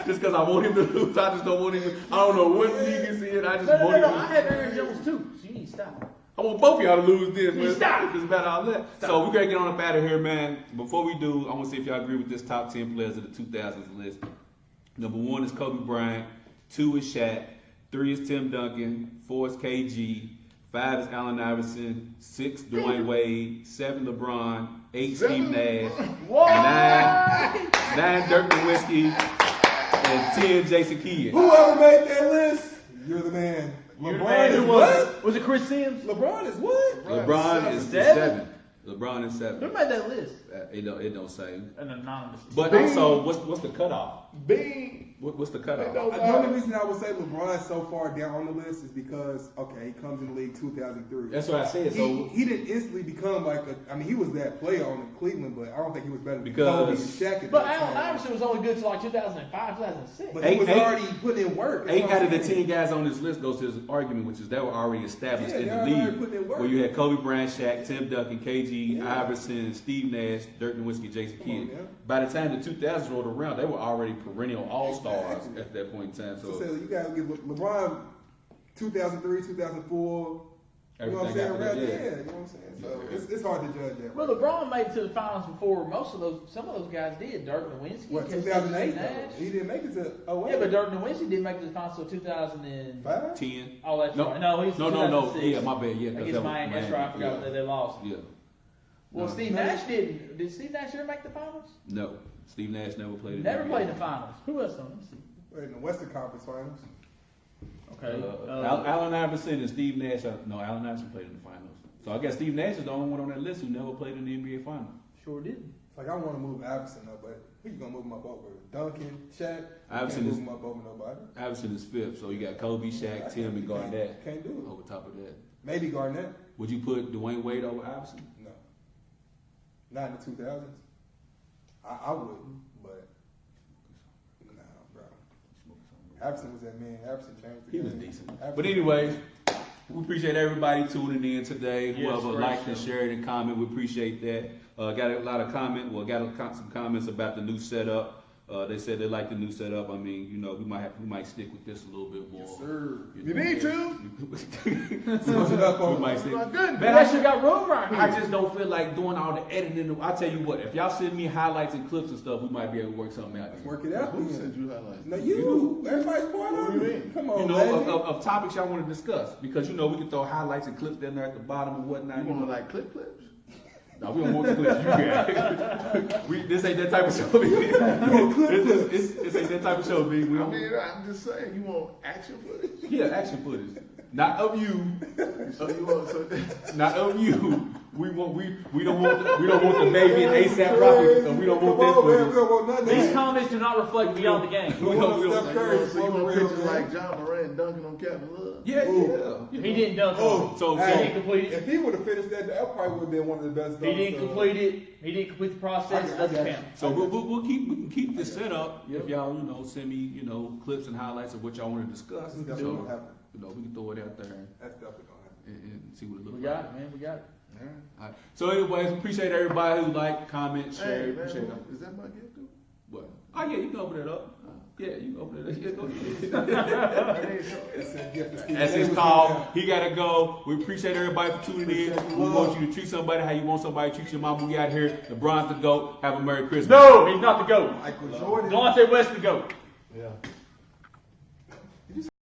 Just because I want him to lose, I just don't want him to. I don't know what league is in. I just No, want him I to. have Aaron Jones too. So you need to stop. I want both of y'all to lose this, man. Stop. It's about all that. So we're gonna get on up out of here, man. Before we do, I want to see if y'all agree with this top 10 players of the 2000s list. Number 1 is Kobe Bryant. 2 is Shaq. 3 is Tim Duncan. 4 is KG. 5 is Allen Iverson. 6 Dwayne Wade. 7 LeBron. 8 Steve Nash. What? 9 Dirk Nowitzki. And 10 Jason Kidd. whoever made that list, you're the man. You're the LeBron man is who what? was it Chris Sims? LeBron is what? LeBron is Seven? 7. LeBron is Who 7. made that list? It don't say. An anonymous. But also, what's the cutoff? Bing. What's the cutoff? No. The only reason I would say LeBron is so far down on the list is because, okay, he comes in the league 2003. That's what I said. So He didn't instantly become he was that player on Cleveland, but I don't think he was better than Because- Kobe and Shaq at But that Allen time. Iverson was only good till like 2005, 2006. But he was Eight- already putting in work. That's 8 what out I'm of the saying. 10 guys on this list goes to his argument, which is they were already established Yeah, in they the already league. putting in work. Where you had Kobe Bryant, Shaq, Tim Duncan, KG, Yeah. Iverson, Steve Nash, Dirk Nowitzki, Jason Come on, Kidd. man. By the time the 2000s rolled around, they were already perennial all-stars Exactly. at that point in time. So So you gotta give LeBron 2003, 2004. You know what I'm everything saying? after Around that, there, you know what I'm saying? So it's hard to judge that. Well, LeBron made it to the finals before some of those guys did. Dirk Nowitzki. What, Steve 2008 Nash. though? He didn't make it to 08. Yeah, but Dirk Nowitzki didn't make it to the finals until 2005. 5? 10. Oh, that's No. right. No, he's No. 2006. Yeah, my bad. Yeah, 'cause Against that was Miami. That's right. I forgot yeah. that they lost. Yeah. Well, No. Steve Nash didn't. Did Steve Nash ever make the finals? No. Steve Nash never played in Never the played in NBA. the finals. Who else? Let me see. In the Western Conference Finals. Okay. Allen Iverson and Steve Nash. No, Allen Iverson played in the finals. So I guess Steve Nash is the only one on that list who never played in the NBA finals. Sure did. Like I want to move Iverson up, but who you gonna move him up over? Duncan, Shaq. Iverson Can't is- move him up over nobody. Iverson is 5th, so you got Kobe, Shaq, Tim, and Garnett Can't do it. over top of that. Maybe Garnett. Would you put Dwayne Wade over Iverson? No. Not in the 2000s. I wouldn't, but nah, bro. Iverson was that man. Iverson changed the He was game. decent. Iverson- But anyways, we appreciate everybody tuning in today. Yes, Whoever great liked and show. shared and comment, we appreciate that. Got a lot of some comments about the new setup. They said they like the new setup. I mean, you know, we might stick with this a little bit more. Yes, sir. You need to. Switch it up on we might us. stick. My goodness. Man, that shit got room right here. I just don't feel like doing all the editing. I'll tell you what, if y'all send me highlights and clips and stuff, we might be able to work something out. Work it out. Who then. sent you highlights? No, you. Everybody's part What of do you it. mean? Come on, You know, legend. of topics y'all want to discuss. Because, you know, we can throw highlights and clips down there at the bottom and whatnot. You You know, want like clips? no, we don't want the clips. You got it. This ain't that type of show, B. This ain't that type of show, B. We I don't, mean, I'm just saying, you want action footage? yeah, action footage. Not of you. So you want Not of you. We don't want the baby and ASAP Rocky. So we don't want that Come on, man. We footage. don't want none of These that. comments do not reflect beyond the game. We don't want Steph Curry. so you want real, pictures man. like John Moran dunking on Kevin Love? Yeah. He didn't dunk on Oh, it. So- he hey, didn't complete it. if he would have finished that probably would have been one of the best. He didn't complete it. He didn't complete the process. I Doesn't got count. So we can keep this set up. If y'all, send me, clips and highlights of what y'all want to discuss. That's So, definitely gonna happen. we can throw it out there That's definitely gonna happen. and see what it looks We like. got it, man. We got it. All right. So anyways, appreciate everybody who liked, comment, Hey, share. man, Appreciate them. is that my gift too? What? Oh yeah, you can open it up. Yeah, you open it. Yeah, go It's a gift to That's Steve his Davis. call. He gotta go. We appreciate everybody for tuning in. We want you to treat somebody how you want somebody to treat your mom. We out here. LeBron's the GOAT. Have a Merry Christmas. No, he's not the GOAT. Michael Jordan. Delonte West the GOAT. Yeah.